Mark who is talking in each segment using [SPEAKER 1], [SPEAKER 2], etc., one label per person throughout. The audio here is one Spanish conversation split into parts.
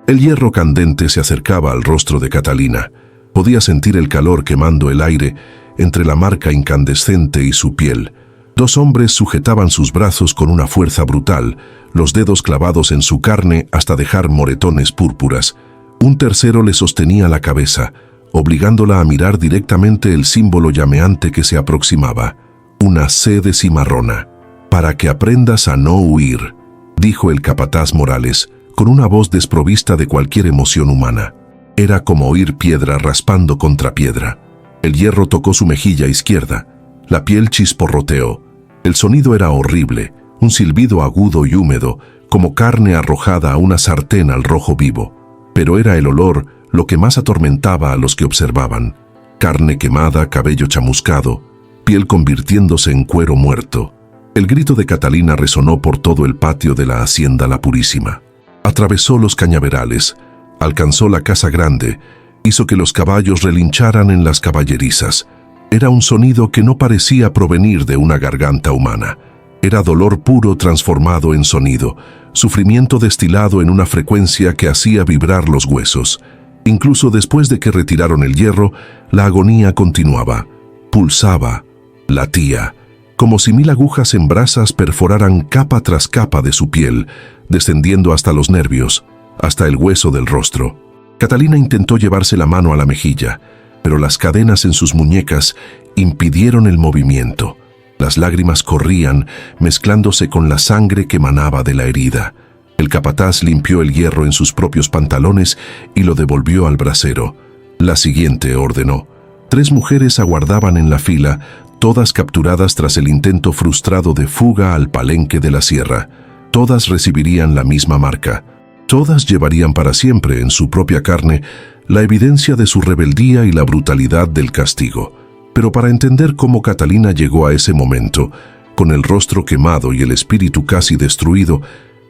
[SPEAKER 1] El hierro candente se acercaba al rostro de Catalina. Podía sentir el calor quemando el aire entre la marca incandescente y su piel. Dos hombres sujetaban sus brazos con una fuerza brutal, los dedos clavados en su carne hasta dejar moretones púrpuras. Un tercero le sostenía la cabeza, obligándola a mirar directamente el símbolo llameante que se aproximaba. Una C de cimarrona. «Para que aprendas a no huir», dijo el capataz Morales, con una voz desprovista de cualquier emoción humana. Era como oír piedra raspando contra piedra. El hierro tocó su mejilla izquierda. La piel chisporroteó. El sonido era horrible, un silbido agudo y húmedo, como carne arrojada a una sartén al rojo vivo. Pero era el olor lo que más atormentaba a los que observaban. Carne quemada, cabello chamuscado, piel convirtiéndose en cuero muerto. El grito de Catalina resonó por todo el patio de la hacienda La Purísima. Atravesó los cañaverales, alcanzó la casa grande, hizo que los caballos relincharan en las caballerizas. Era un sonido que no parecía provenir de una garganta humana. Era dolor puro transformado en sonido, sufrimiento destilado en una frecuencia que hacía vibrar los huesos. Incluso después de que retiraron el hierro, la agonía continuaba. Pulsaba, latía, como si 1000 agujas en brasas perforaran capa tras capa de su piel, descendiendo hasta los nervios, hasta el hueso del rostro. Catalina intentó llevarse la mano a la mejilla, pero las cadenas en sus muñecas impidieron el movimiento. Las lágrimas corrían, mezclándose con la sangre que manaba de la herida. El capataz limpió el hierro en sus propios pantalones y lo devolvió al brasero. La siguiente ordenó. 3 mujeres aguardaban en la fila, todas capturadas tras el intento frustrado de fuga al palenque de la sierra. Todas recibirían la misma marca. Todas llevarían para siempre en su propia carne la evidencia de su rebeldía y la brutalidad del castigo. Pero para entender cómo Catalina llegó a ese momento, con el rostro quemado y el espíritu casi destruido,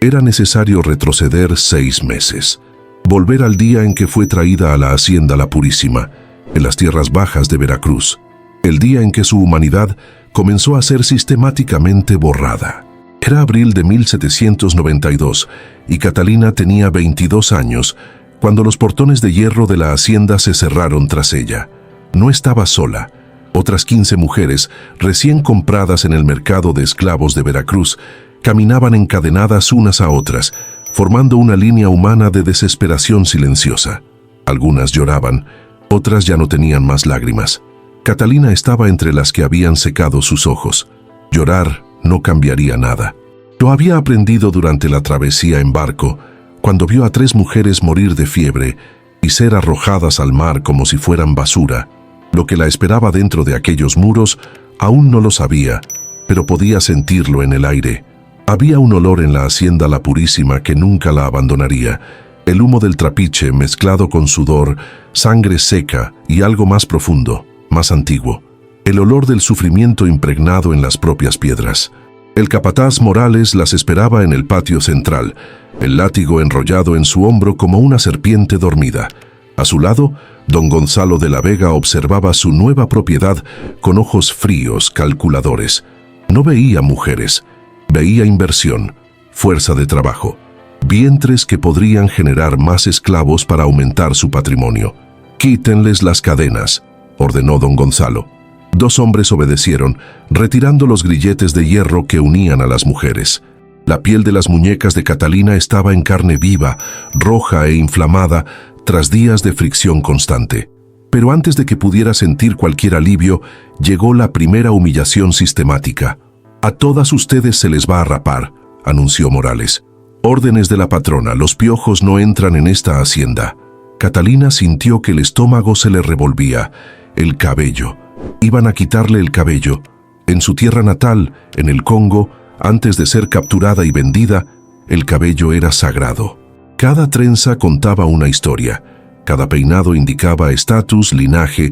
[SPEAKER 1] era necesario retroceder 6 meses. Volver al día en que fue traída a la hacienda La Purísima, en las tierras bajas de Veracruz. El día en que su humanidad comenzó a ser sistemáticamente borrada. Era abril de 1792 y Catalina tenía 22 años, cuando los portones de hierro de la hacienda se cerraron tras ella. No estaba sola. Otras 15 mujeres, recién compradas en el mercado de esclavos de Veracruz, caminaban encadenadas unas a otras, formando una línea humana de desesperación silenciosa. Algunas lloraban, otras ya no tenían más lágrimas. Catalina estaba entre las que habían secado sus ojos. Llorar no cambiaría nada. Lo había aprendido durante la travesía en barco, cuando vio a 3 mujeres morir de fiebre y ser arrojadas al mar como si fueran basura. Lo que la esperaba dentro de aquellos muros aún no lo sabía, pero podía sentirlo en el aire. Había un olor en la hacienda La Purísima que nunca la abandonaría. El humo del trapiche mezclado con sudor, sangre seca y algo más profundo, más antiguo. El olor del sufrimiento impregnado en las propias piedras. El capataz Morales las esperaba en el patio central, el látigo enrollado en su hombro como una serpiente dormida. A su lado, don Gonzalo de la Vega observaba su nueva propiedad con ojos fríos, calculadores. No veía mujeres, veía inversión, fuerza de trabajo, vientres que podrían generar más esclavos para aumentar su patrimonio. «Quítenles las cadenas», ordenó don Gonzalo. 2 hombres obedecieron, retirando los grilletes de hierro que unían a las mujeres. La piel de las muñecas de Catalina estaba en carne viva, roja e inflamada, tras días de fricción constante. Pero antes de que pudiera sentir cualquier alivio, llegó la primera humillación sistemática. «A todas ustedes se les va a rapar», anunció Morales. «Órdenes de la patrona, los piojos no entran en esta hacienda». Catalina sintió que el estómago se le revolvía. El cabello. Iban a quitarle el cabello. En su tierra natal, en el Congo, antes de ser capturada y vendida, el cabello era sagrado. Cada trenza contaba una historia. Cada peinado indicaba estatus, linaje,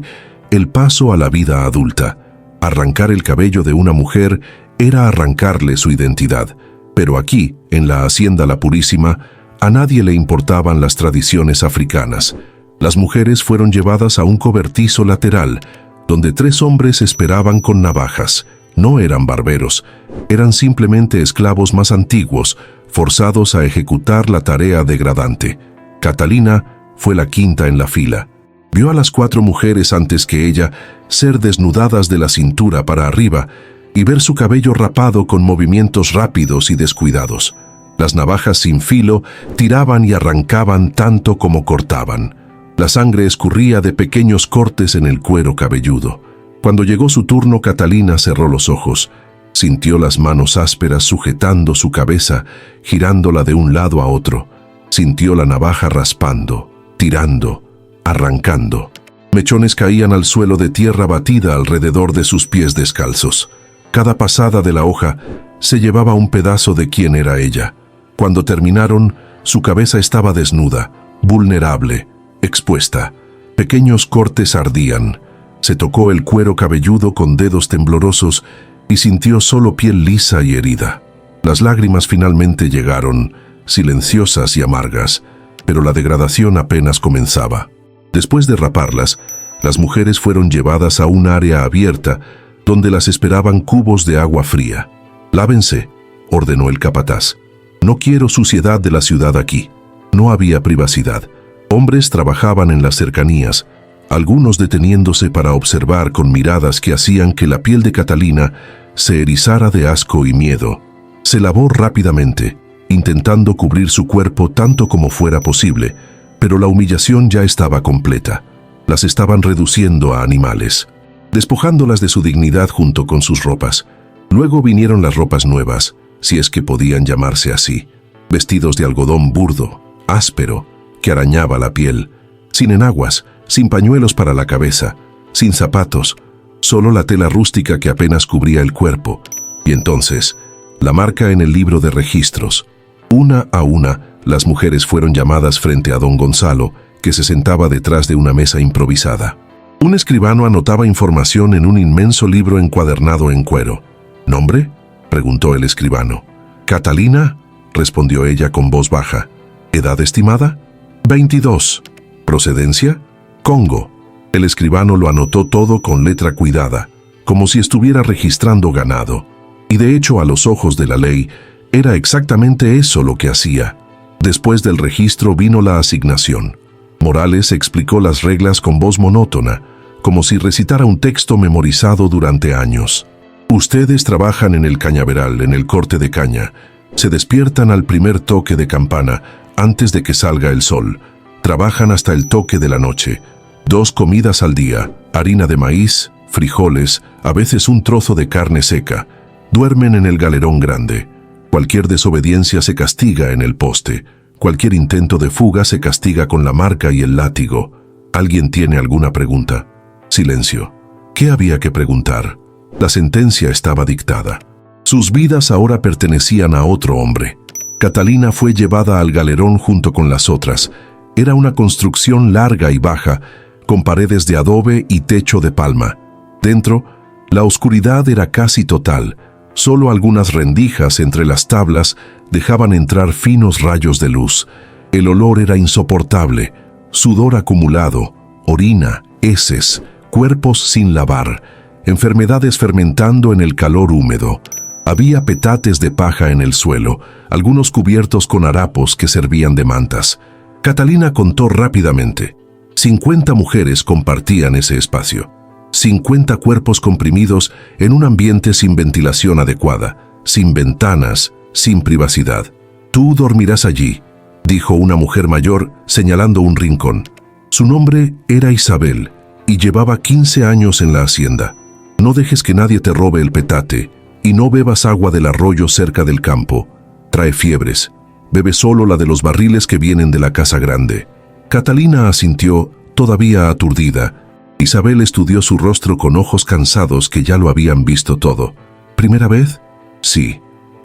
[SPEAKER 1] el paso a la vida adulta. Arrancar el cabello de una mujer era arrancarle su identidad. Pero aquí, en la hacienda La Purísima, a nadie le importaban las tradiciones africanas. Las mujeres fueron llevadas a un cobertizo lateral, donde 3 hombres esperaban con navajas. No eran barberos, eran simplemente esclavos más antiguos, forzados a ejecutar la tarea degradante. Catalina fue la quinta en la fila. Vio a las 4 mujeres antes que ella ser desnudadas de la cintura para arriba y ver su cabello rapado con movimientos rápidos y descuidados. Las navajas sin filo tiraban y arrancaban tanto como cortaban. La sangre escurría de pequeños cortes en el cuero cabelludo. Cuando llegó su turno, Catalina cerró los ojos. Sintió las manos ásperas sujetando su cabeza, girándola de un lado a otro. Sintió la navaja raspando, tirando, arrancando. Mechones caían al suelo de tierra batida alrededor de sus pies descalzos. Cada pasada de la hoja se llevaba un pedazo de quién era ella. Cuando terminaron, su cabeza estaba desnuda, vulnerable, expuesta. Pequeños cortes ardían. Se tocó el cuero cabelludo con dedos temblorosos y sintió solo piel lisa y herida. Las lágrimas finalmente llegaron, silenciosas y amargas, pero la degradación apenas comenzaba. Después de raparlas, las mujeres fueron llevadas a un área abierta donde las esperaban cubos de agua fría. «Lávense», ordenó el capataz. «No quiero suciedad de la ciudad aquí». No había privacidad. Hombres trabajaban en las cercanías, algunos deteniéndose para observar con miradas que hacían que la piel de Catalina se erizara de asco y miedo. Se lavó rápidamente, intentando cubrir su cuerpo tanto como fuera posible, pero la humillación ya estaba completa. Las estaban reduciendo a animales, despojándolas de su dignidad junto con sus ropas. Luego vinieron las ropas nuevas, si es que podían llamarse así, vestidos de algodón burdo, áspero, que arañaba la piel, sin enaguas, sin pañuelos para la cabeza, sin zapatos, solo la tela rústica que apenas cubría el cuerpo. Y entonces, la marca en el libro de registros. Una a una, las mujeres fueron llamadas frente a don Gonzalo, que se sentaba detrás de una mesa improvisada. Un escribano anotaba información en un inmenso libro encuadernado en cuero. «¿Nombre?», preguntó el escribano. «Catalina», respondió ella con voz baja. «¿Edad estimada?». «22». «¿Procedencia?». «Congo». El escribano lo anotó todo con letra cuidada, como si estuviera registrando ganado. Y de hecho, a los ojos de la ley, era exactamente eso lo que hacía. Después del registro vino la asignación. Morales explicó las reglas con voz monótona, como si recitara un texto memorizado durante años. «Ustedes trabajan en el cañaveral, en el corte de caña. Se despiertan al primer toque de campana, antes de que salga el sol. Trabajan hasta el toque de la noche. 2 comidas al día, harina de maíz, frijoles, a veces un trozo de carne seca. Duermen en el galerón grande. Cualquier desobediencia se castiga en el poste. Cualquier intento de fuga se castiga con la marca y el látigo. ¿Alguien tiene alguna pregunta?». Silencio. ¿Qué había que preguntar? La sentencia estaba dictada. Sus vidas ahora pertenecían a otro hombre. Catalina fue llevada al galerón junto con las otras. Era una construcción larga y baja, con paredes de adobe y techo de palma. Dentro, la oscuridad era casi total. Solo algunas rendijas entre las tablas dejaban entrar finos rayos de luz. El olor era insoportable, sudor acumulado, orina, heces, cuerpos sin lavar, enfermedades fermentando en el calor húmedo. Había petates de paja en el suelo, algunos cubiertos con harapos que servían de mantas. Catalina contó rápidamente. 50 mujeres compartían ese espacio. 50 cuerpos comprimidos en un ambiente sin ventilación adecuada, sin ventanas, sin privacidad. «Tú dormirás allí», dijo una mujer mayor señalando un rincón. Su nombre era Isabel y llevaba 15 años en la hacienda. «No dejes que nadie te robe el petate y no bebas agua del arroyo cerca del campo. Trae fiebres. Bebe solo la de los barriles que vienen de la casa grande». Catalina asintió, todavía aturdida. Isabel estudió su rostro con ojos cansados que ya lo habían visto todo. «¿Primera vez?». «Sí.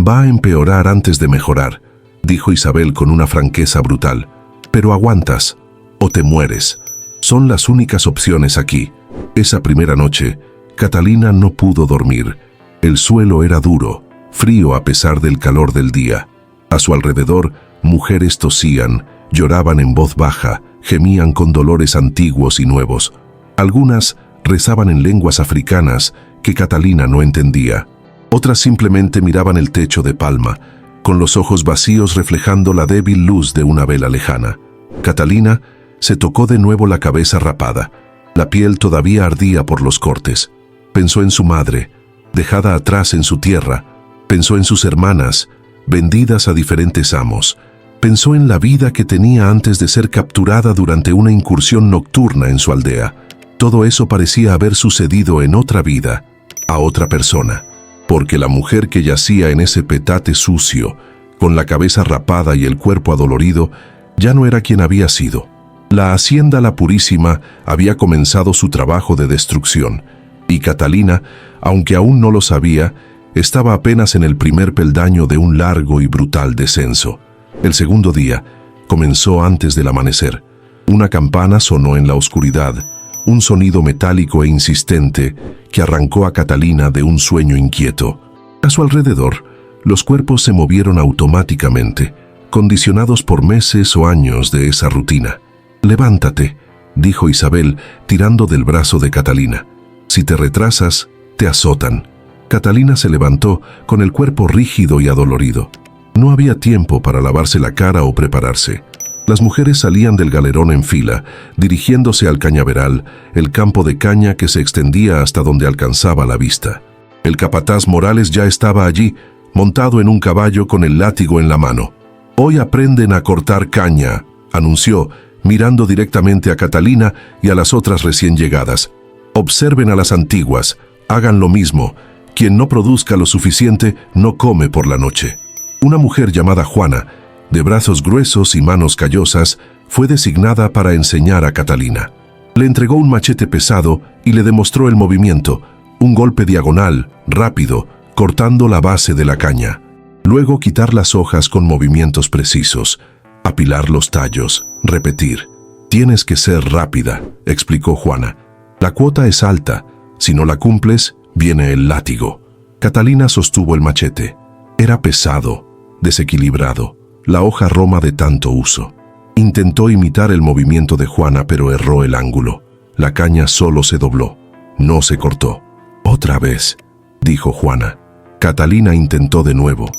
[SPEAKER 1] Va a empeorar antes de mejorar», dijo Isabel con una franqueza brutal. «Pero aguantas, o te mueres. Son las únicas opciones aquí». Esa primera noche, Catalina no pudo dormir. El suelo era duro, frío a pesar del calor del día. A su alrededor, mujeres tosían, lloraban en voz baja, gemían con dolores antiguos y nuevos. Algunas rezaban en lenguas africanas que Catalina no entendía. Otras simplemente miraban el techo de palma, con los ojos vacíos reflejando la débil luz de una vela lejana. Catalina se tocó de nuevo la cabeza rapada. La piel todavía ardía por los cortes. Pensó en su madre, dejada atrás en su tierra. Pensó en sus hermanas, vendidas a diferentes amos. Pensó en la vida que tenía antes de ser capturada durante una incursión nocturna en su aldea. Todo eso parecía haber sucedido en otra vida, a otra persona, porque la mujer que yacía en ese petate sucio, con la cabeza rapada y el cuerpo adolorido, ya no era quien había sido. La hacienda La Purísima había comenzado su trabajo de destrucción, y Catalina, aunque aún no lo sabía, estaba apenas en el primer peldaño de un largo y brutal descenso. El segundo día comenzó antes del amanecer. Una campana sonó en la oscuridad, un sonido metálico e insistente que arrancó a Catalina de un sueño inquieto. A su alrededor, los cuerpos se movieron automáticamente, condicionados por meses o años de esa rutina. «Levántate», dijo Isabel, tirando del brazo de Catalina. «Si te retrasas, te azotan». Catalina se levantó con el cuerpo rígido y adolorido. No había tiempo para lavarse la cara o prepararse. Las mujeres salían del galerón en fila, dirigiéndose al cañaveral, el campo de caña que se extendía hasta donde alcanzaba la vista. El capataz Morales ya estaba allí, montado en un caballo con el látigo en la mano. «Hoy aprenden a cortar caña», anunció, mirando directamente a Catalina y a las otras recién llegadas. «Observen a las antiguas, hagan lo mismo. Quien no produzca lo suficiente no come por la noche». Una mujer llamada Juana, de brazos gruesos y manos callosas, fue designada para enseñar a Catalina. Le entregó un machete pesado y le demostró el movimiento, un golpe diagonal, rápido, cortando la base de la caña. Luego quitar las hojas con movimientos precisos, apilar los tallos, repetir. «Tienes que ser rápida», explicó Juana. «La cuota es alta. Si no la cumples, viene el látigo». Catalina sostuvo el machete. Era pesado, desequilibrado, la hoja roma de tanto uso. Intentó imitar el movimiento de Juana, pero erró el ángulo. La caña solo se dobló, no se cortó. «Otra vez», dijo Juana. Catalina intentó de nuevo,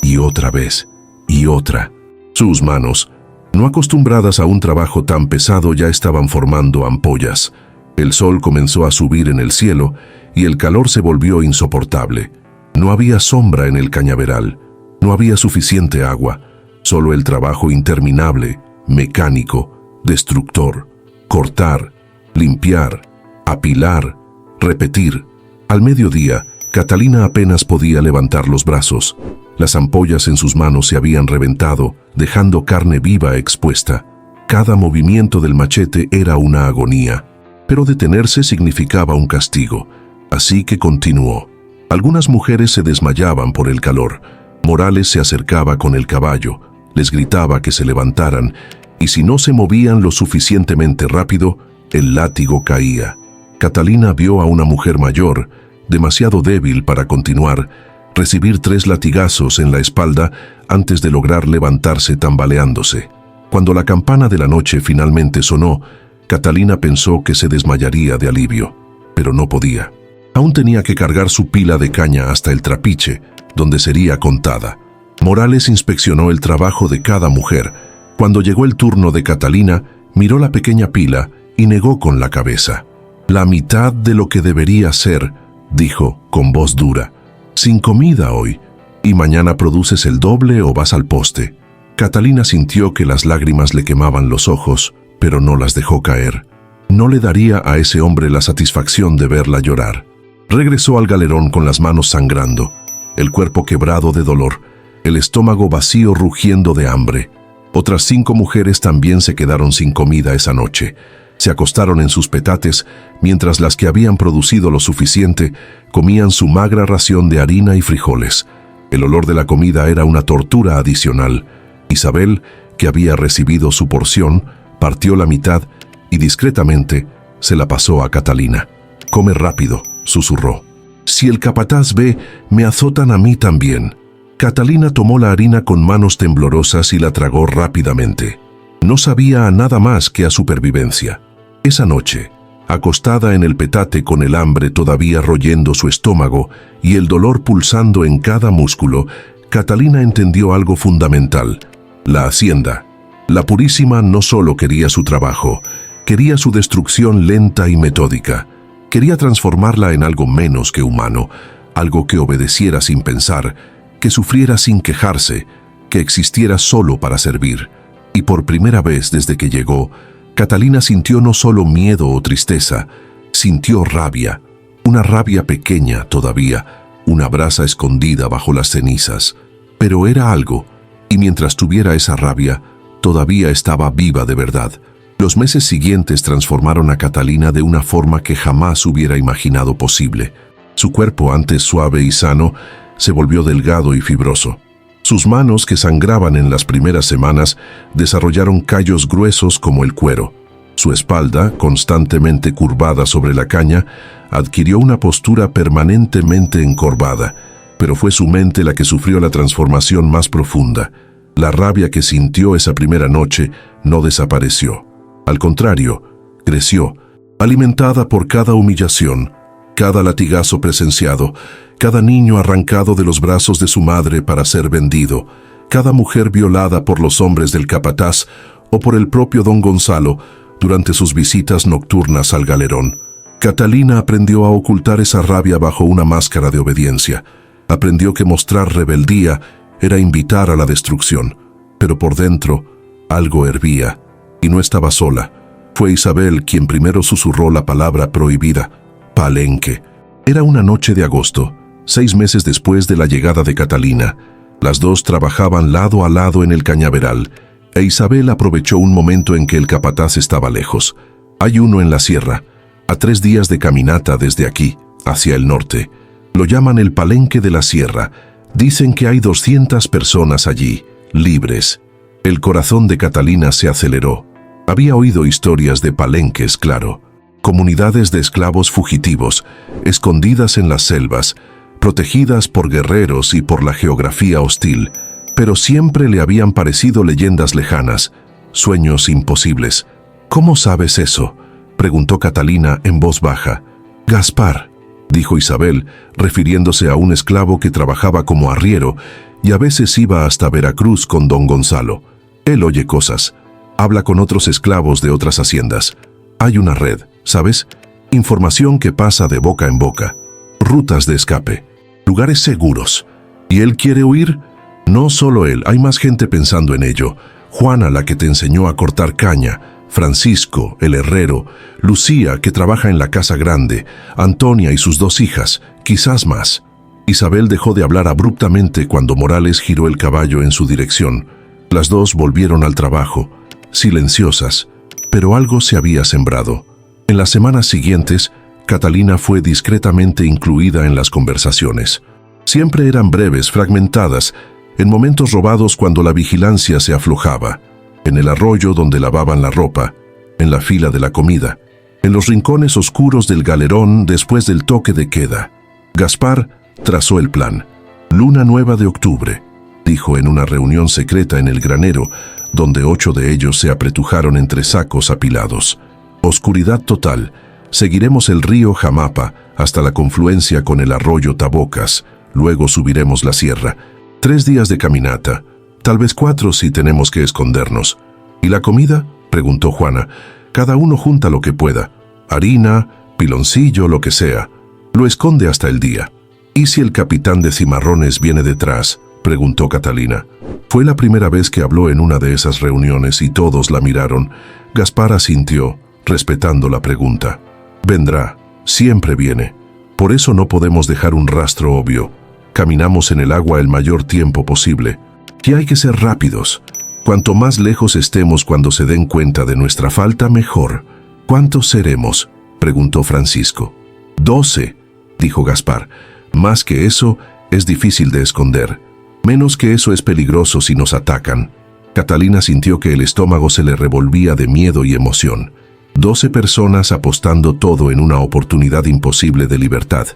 [SPEAKER 1] y otra vez, y otra. Sus manos, no acostumbradas a un trabajo tan pesado, ya estaban formando ampollas. El sol comenzó a subir en el cielo, y el calor se volvió insoportable. No había sombra en el cañaveral. No había suficiente agua, solo el trabajo interminable, mecánico, destructor. Cortar, limpiar, apilar, repetir. Al mediodía, Catalina apenas podía levantar los brazos. Las ampollas en sus manos se habían reventado, dejando carne viva expuesta. Cada movimiento del machete era una agonía, pero detenerse significaba un castigo, así que continuó. Algunas mujeres se desmayaban por el calor. Morales se acercaba con el caballo, les gritaba que se levantaran, y si no se movían lo suficientemente rápido, el látigo caía. Catalina vio a una mujer mayor, demasiado débil para continuar, recibir 3 latigazos en la espalda antes de lograr levantarse tambaleándose. Cuando la campana de la noche finalmente sonó, Catalina pensó que se desmayaría de alivio, pero no podía. Aún tenía que cargar su pila de caña hasta el trapiche, donde sería contada. Morales inspeccionó el trabajo de cada mujer. Cuando llegó el turno de Catalina, miró la pequeña pila y negó con la cabeza. «La mitad de lo que debería ser», dijo con voz dura. «Sin comida hoy, y mañana produces el doble o vas al poste». Catalina sintió que las lágrimas le quemaban los ojos, pero no las dejó caer. No le daría a ese hombre la satisfacción de verla llorar. Regresó al galerón con las manos sangrando, el cuerpo quebrado de dolor, el estómago vacío rugiendo de hambre. Otras 5 mujeres también se quedaron sin comida esa noche. Se acostaron en sus petates, mientras las que habían producido lo suficiente comían su magra ración de harina y frijoles. El olor de la comida era una tortura adicional. Isabel, que había recibido su porción, partió la mitad y discretamente se la pasó a Catalina. «Come rápido», susurró. «Si el capataz ve, me azotan a mí también». Catalina tomó la harina con manos temblorosas y la tragó rápidamente. No sabía a nada más que a supervivencia. Esa noche, acostada en el petate con el hambre todavía royendo su estómago y el dolor pulsando en cada músculo, Catalina entendió algo fundamental. La hacienda, La Purísima no solo quería su trabajo, quería su destrucción lenta y metódica. Quería transformarla en algo menos que humano, algo que obedeciera sin pensar, que sufriera sin quejarse, que existiera solo para servir. Y por primera vez desde que llegó, Catalina sintió no solo miedo o tristeza, sintió rabia, una rabia pequeña todavía, una brasa escondida bajo las cenizas. Pero era algo, y mientras tuviera esa rabia, todavía estaba viva de verdad. Los meses siguientes transformaron a Catalina de una forma que jamás hubiera imaginado posible. Su cuerpo, antes suave y sano, se volvió delgado y fibroso. Sus manos, que sangraban en las primeras semanas, desarrollaron callos gruesos como el cuero. Su espalda, constantemente curvada sobre la caña, adquirió una postura permanentemente encorvada, pero fue su mente la que sufrió la transformación más profunda. La rabia que sintió esa primera noche no desapareció. Al contrario, creció, alimentada por cada humillación, cada latigazo presenciado, cada niño arrancado de los brazos de su madre para ser vendido, cada mujer violada por los hombres del capataz o por el propio don Gonzalo durante sus visitas nocturnas al galerón. Catalina aprendió a ocultar esa rabia bajo una máscara de obediencia. Aprendió que mostrar rebeldía era invitar a la destrucción, pero por dentro algo hervía, y no estaba sola. Fue Isabel quien primero susurró la palabra prohibida, palenque. Era una noche de agosto, 6 meses después de la llegada de Catalina. Las dos trabajaban lado a lado en el cañaveral, e Isabel aprovechó un momento en que el capataz estaba lejos. Hay uno en la sierra, a 3 días de caminata desde aquí, hacia el norte. Lo llaman el Palenque de la Sierra. Dicen que hay 200 personas allí, libres. El corazón de Catalina se aceleró. Había oído historias de palenques, claro. Comunidades de esclavos fugitivos, escondidas en las selvas, protegidas por guerreros y por la geografía hostil, pero siempre le habían parecido leyendas lejanas, sueños imposibles. ¿Cómo sabes eso?, preguntó Catalina en voz baja. Gaspar, dijo Isabel, refiriéndose a un esclavo que trabajaba como arriero y a veces iba hasta Veracruz con don Gonzalo. Él oye cosas, habla con otros esclavos de otras haciendas. Hay una red, ¿sabes? Información que pasa de boca en boca. Rutas de escape, lugares seguros. ¿Y él quiere huir? No solo él, hay más gente pensando en ello. Juana, la que te enseñó a cortar caña, Francisco, el herrero, Lucía, que trabaja en la casa grande, Antonia y sus 2 hijas, quizás más. Isabel dejó de hablar abruptamente cuando Morales giró el caballo en su dirección. Las dos volvieron al trabajo, silenciosas, pero algo se había sembrado. En las semanas siguientes, Catalina fue discretamente incluida en las conversaciones. Siempre eran breves, fragmentadas, en momentos robados cuando la vigilancia se aflojaba, en el arroyo donde lavaban la ropa, en la fila de la comida, en los rincones oscuros del galerón después del toque de queda. Gaspar trazó el plan. Luna nueva de octubre, dijo en una reunión secreta en el granero, donde 8 de ellos se apretujaron entre sacos apilados. Oscuridad total. Seguiremos el río Jamapa hasta la confluencia con el arroyo Tabocas. Luego subiremos la sierra. 3 días de caminata. Tal vez 4 si tenemos que escondernos. ¿Y la comida?, preguntó Juana. Cada uno junta lo que pueda. Harina, piloncillo, lo que sea. Lo esconde hasta el día. ¿Y si el capitán de Cimarrones viene detrás?, preguntó Catalina. Fue la primera vez que habló en una de esas reuniones y todos la miraron. Gaspar asintió, respetando la pregunta. Vendrá, siempre viene. Por eso no podemos dejar un rastro obvio. Caminamos en el agua el mayor tiempo posible. Y hay que ser rápidos. Cuanto más lejos estemos cuando se den cuenta de nuestra falta, mejor. ¿Cuántos seremos?, preguntó Francisco. 12, dijo Gaspar. Más que eso, es difícil de esconder. Menos que eso es peligroso si nos atacan. Catalina sintió que el estómago se le revolvía de miedo y emoción. 12 personas apostando todo en una oportunidad imposible de libertad.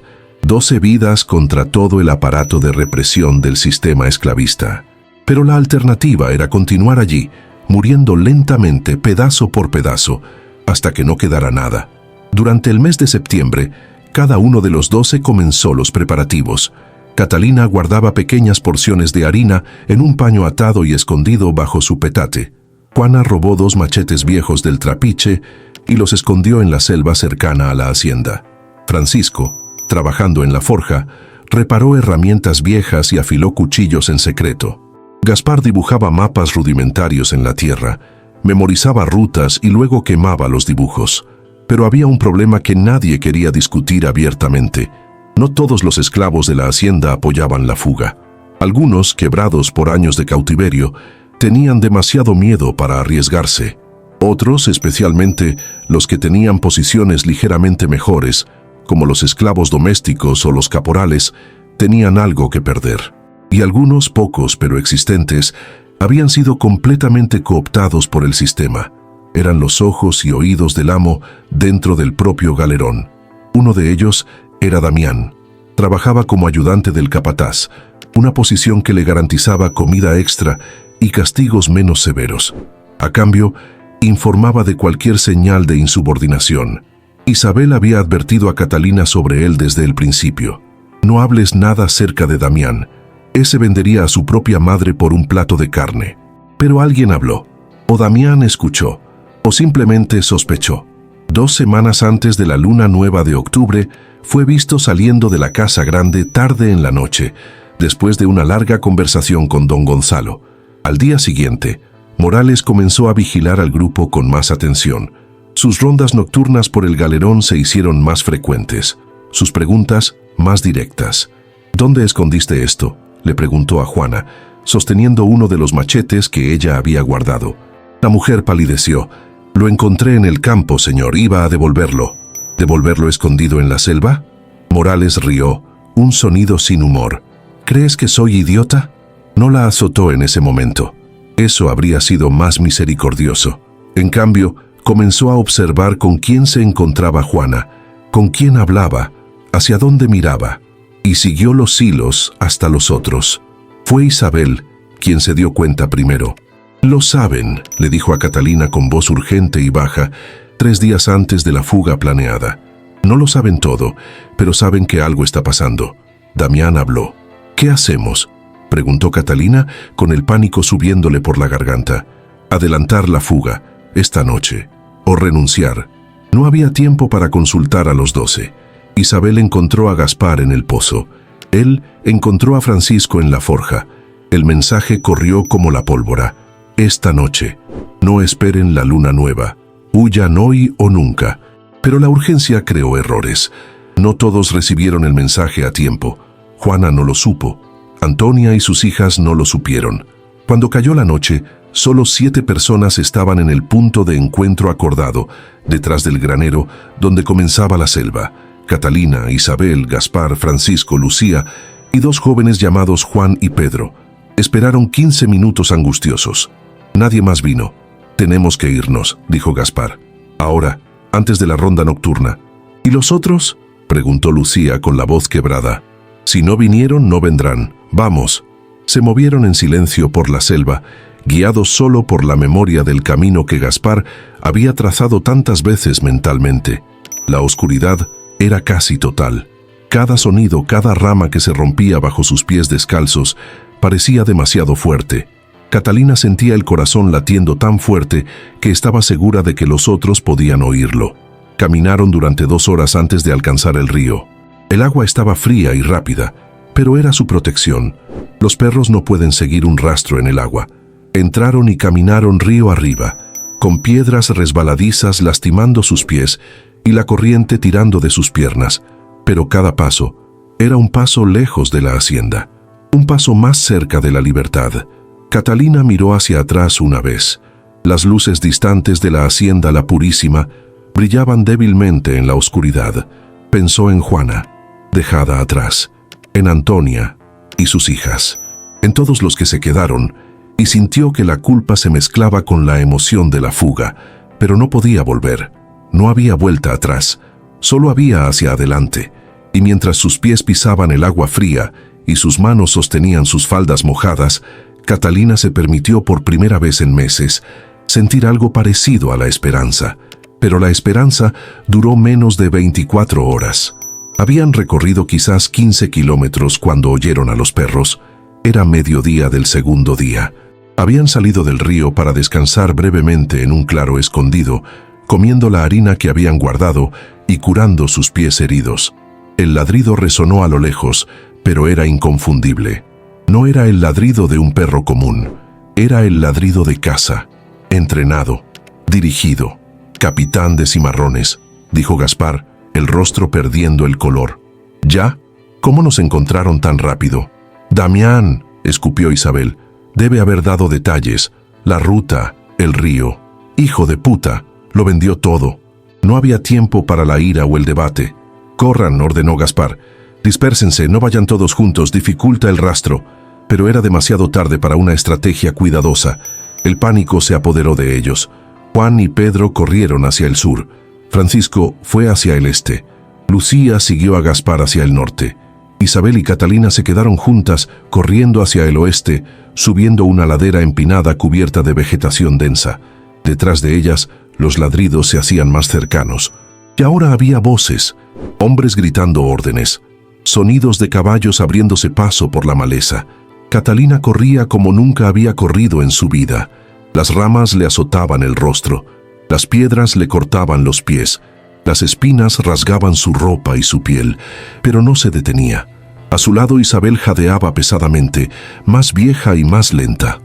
[SPEAKER 1] 12 vidas contra todo el aparato de represión del sistema esclavista. Pero la alternativa era continuar allí, muriendo lentamente, pedazo por pedazo, hasta que no quedara nada. Durante el mes de septiembre, cada uno de los 12 comenzó los preparativos. Catalina guardaba pequeñas porciones de harina en un paño atado y escondido bajo su petate. Juana robó 2 machetes viejos del trapiche y los escondió en la selva cercana a la hacienda. Francisco, trabajando en la forja, reparó herramientas viejas y afiló cuchillos en secreto. Gaspar dibujaba mapas rudimentarios en la tierra, memorizaba rutas y luego quemaba los dibujos. Pero había un problema que nadie quería discutir abiertamente. No todos los esclavos de la hacienda apoyaban la fuga. Algunos, quebrados por años de cautiverio, tenían demasiado miedo para arriesgarse. Otros, especialmente los que tenían posiciones ligeramente mejores, como los esclavos domésticos o los caporales, tenían algo que perder. Y algunos, pocos pero existentes, habían sido completamente cooptados por el sistema. Eran los ojos y oídos del amo dentro del propio galerón. Uno de ellos era Damián. Trabajaba como ayudante del capataz, una posición que le garantizaba comida extra y castigos menos severos. A cambio, informaba de cualquier señal de insubordinación. Isabel había advertido a Catalina sobre él desde el principio. No hables nada acerca de Damián. Ese vendería a su propia madre por un plato de carne. Pero alguien habló, o Damián escuchó, o simplemente sospechó. 2 semanas antes de la luna nueva de octubre, fue visto saliendo de la casa grande tarde en la noche, después de una larga conversación con don Gonzalo. Al día siguiente, Morales comenzó a vigilar al grupo con más atención. Sus rondas nocturnas por el galerón se hicieron más frecuentes, sus preguntas más directas. ¿Dónde escondiste esto?, le preguntó a Juana, sosteniendo uno de los machetes que ella había guardado. La mujer palideció. Lo encontré en el campo, señor, iba a devolverlo. ¿Devolverlo escondido en la selva? Morales rió, un sonido sin humor. ¿Crees que soy idiota? No la azotó en ese momento. Eso habría sido más misericordioso. En cambio, comenzó a observar con quién se encontraba Juana, con quién hablaba, hacia dónde miraba, y siguió los hilos hasta los otros. Fue Isabel quien se dio cuenta primero. «Lo saben», le dijo a Catalina con voz urgente y baja, 3 días antes de la fuga planeada. «No lo saben todo, pero saben que algo está pasando». Damián habló. «¿Qué hacemos?», preguntó Catalina, con el pánico subiéndole por la garganta. «Adelantar la fuga, esta noche, o renunciar». No había tiempo para consultar a los 12. Isabel encontró a Gaspar en el pozo. Él encontró a Francisco en la forja. El mensaje corrió como la pólvora. «Esta noche. No esperen la luna nueva. Huyan hoy o nunca». Pero la urgencia creó errores. No todos recibieron el mensaje a tiempo. Juana no lo supo. Antonia y sus hijas no lo supieron. Cuando cayó la noche, solo 7 personas estaban en el punto de encuentro acordado, detrás del granero donde comenzaba la selva. Catalina, Isabel, Gaspar, Francisco, Lucía y 2 jóvenes llamados Juan y Pedro. Esperaron 15 minutos angustiosos. Nadie más vino. «Tenemos que irnos», dijo Gaspar. «Ahora, antes de la ronda nocturna». «¿Y los otros?», preguntó Lucía con la voz quebrada. «Si no vinieron, no vendrán. Vamos». Se movieron en silencio por la selva, guiados solo por la memoria del camino que Gaspar había trazado tantas veces mentalmente. La oscuridad era casi total. Cada sonido, cada rama que se rompía bajo sus pies descalzos, parecía demasiado fuerte. Catalina sentía el corazón latiendo tan fuerte que estaba segura de que los otros podían oírlo. Caminaron durante 2 horas antes de alcanzar el río. El agua estaba fría y rápida, pero era su protección. Los perros no pueden seguir un rastro en el agua. Entraron y caminaron río arriba, con piedras resbaladizas lastimando sus pies y la corriente tirando de sus piernas. Pero cada paso era un paso lejos de la hacienda, un paso más cerca de la libertad. Catalina miró hacia atrás una vez. Las luces distantes de la hacienda La Purísima brillaban débilmente en la oscuridad. Pensó en Juana, dejada atrás, en Antonia y sus hijas, en todos los que se quedaron, y sintió que la culpa se mezclaba con la emoción de la fuga, pero no podía volver. No había vuelta atrás, solo había hacia adelante, y mientras sus pies pisaban el agua fría y sus manos sostenían sus faldas mojadas, Catalina se permitió por primera vez en meses sentir algo parecido a la esperanza. Pero la esperanza duró menos de 24 horas. Habían recorrido quizás 15 kilómetros cuando oyeron a los perros. Era mediodía del segundo día. Habían salido del río para descansar brevemente en un claro escondido, comiendo la harina que habían guardado y curando sus pies heridos. El ladrido resonó a lo lejos, pero era inconfundible. No era el ladrido de un perro común, era el ladrido de caza, entrenado, dirigido. «Capitán de Cimarrones», dijo Gaspar, el rostro perdiendo el color. «¿Ya? ¿Cómo nos encontraron tan rápido?» «Damián», escupió Isabel, «debe haber dado detalles. La ruta, el río. Hijo de puta, lo vendió todo». No había tiempo para la ira o el debate. «Corran», ordenó Gaspar. «Dispérsense, no vayan todos juntos, dificulta el rastro». Pero era demasiado tarde para una estrategia cuidadosa. El pánico se apoderó de ellos. Juan y Pedro corrieron hacia el sur. Francisco fue hacia el este. Lucía siguió a Gaspar hacia el norte. Isabel y Catalina se quedaron juntas, corriendo hacia el oeste, subiendo una ladera empinada cubierta de vegetación densa. Detrás de ellas, los ladridos se hacían más cercanos. Y ahora había voces, hombres gritando órdenes, sonidos de caballos abriéndose paso por la maleza. Catalina corría como nunca había corrido en su vida. Las ramas le azotaban el rostro, las piedras le cortaban los pies, las espinas rasgaban su ropa y su piel, pero no se detenía. A su lado Isabel jadeaba pesadamente, más vieja y más lenta.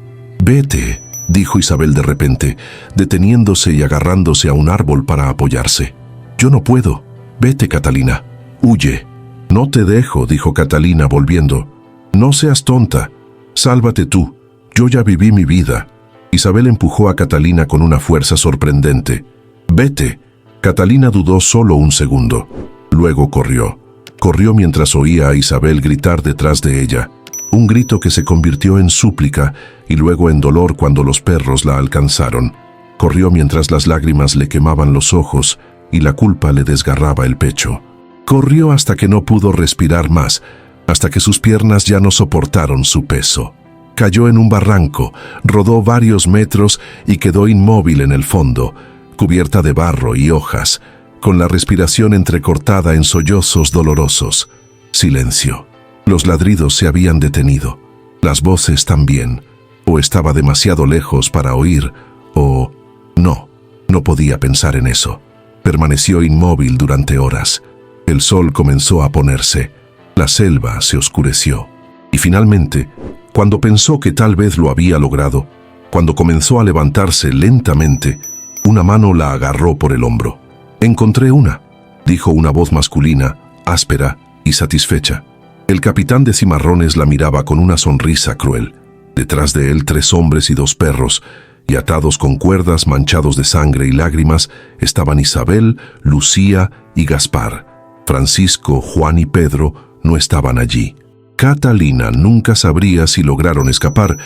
[SPEAKER 1] «Vete», dijo Isabel de repente, deteniéndose y agarrándose a un árbol para apoyarse. «Yo no puedo. Vete, Catalina. Huye». «No te dejo», dijo Catalina volviendo. «No seas tonta. Sálvate tú. Yo ya viví mi vida». Isabel empujó a Catalina con una fuerza sorprendente. «Vete». Catalina dudó solo un segundo. Luego corrió. Corrió mientras oía a Isabel gritar detrás de ella. Un grito que se convirtió en súplica y luego en dolor cuando los perros la alcanzaron. Corrió mientras las lágrimas le quemaban los ojos y la culpa le desgarraba el pecho. Corrió hasta que no pudo respirar más, hasta que sus piernas ya no soportaron su peso. Cayó en un barranco, rodó varios metros y quedó inmóvil en el fondo, cubierta de barro y hojas, con la respiración entrecortada en sollozos dolorosos. Silencio. Los ladridos se habían detenido, las voces también. O estaba demasiado lejos para oír, o... No podía pensar en eso. Permaneció inmóvil durante horas. El sol comenzó a ponerse. La selva se oscureció. Y finalmente, cuando pensó que tal vez lo había logrado, cuando comenzó a levantarse lentamente, una mano la agarró por el hombro. «Encontré una», dijo una voz masculina, áspera y satisfecha. El capitán de Cimarrones la miraba con una sonrisa cruel. Detrás de él 3 hombres y 2 perros, y atados con cuerdas manchados de sangre y lágrimas, estaban Isabel, Lucía y Gaspar. Francisco, Juan y Pedro no estaban allí. Catalina nunca sabría si lograron escapar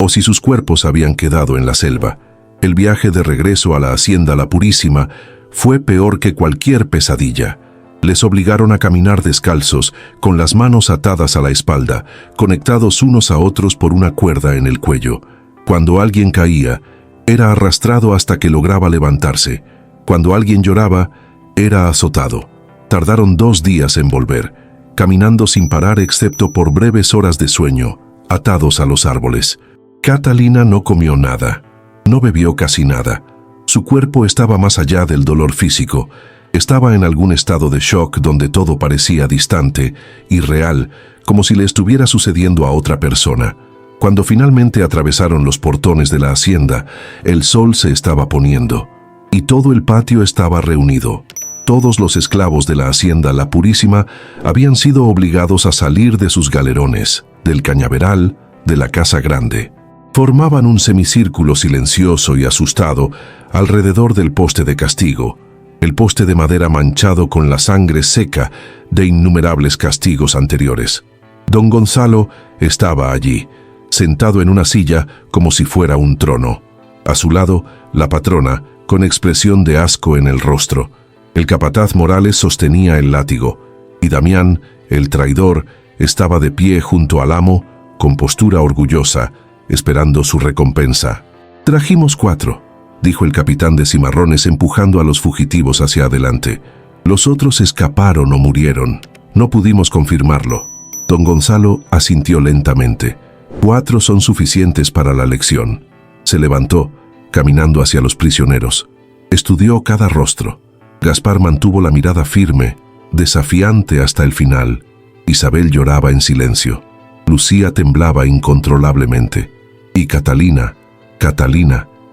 [SPEAKER 1] o si sus cuerpos habían quedado en la selva. El viaje de regreso a la hacienda La Purísima fue peor que cualquier pesadilla. Les obligaron a caminar descalzos, con las manos atadas a la espalda, conectados unos a otros por una cuerda en el cuello. Cuando alguien caía, era arrastrado hasta que lograba levantarse. Cuando alguien lloraba, era azotado. Tardaron 2 días en volver, caminando sin parar excepto por breves horas de sueño, atados a los árboles. Catalina no comió nada, no bebió casi nada. Su cuerpo estaba más allá del dolor físico. Estaba en algún estado de shock donde todo parecía distante, irreal, como si le estuviera sucediendo a otra persona. Cuando finalmente atravesaron los portones de la hacienda, el sol se estaba poniendo, y todo el patio estaba reunido. Todos los esclavos de la hacienda La Purísima habían sido obligados a salir de sus galerones, del cañaveral, de la casa grande. Formaban un semicírculo silencioso y asustado alrededor del poste de castigo, el poste de madera manchado con la sangre seca de innumerables castigos anteriores. Don Gonzalo estaba allí, sentado en una silla como si fuera un trono. A su lado, la patrona, con expresión de asco en el rostro. El capataz Morales sostenía el látigo, y Damián, el traidor, estaba de pie junto al amo, con postura orgullosa, esperando su recompensa. «Trajimos 4», dijo el capitán de Cimarrones empujando a los fugitivos hacia adelante. «Los otros escaparon o murieron. No pudimos confirmarlo». Don Gonzalo asintió lentamente. 4 son suficientes para la lección. Se levantó, caminando hacia los prisioneros. Estudió cada rostro. Gaspar mantuvo la mirada firme, desafiante hasta el final. Isabel lloraba en silencio. Lucía temblaba incontrolablemente. Y Catalina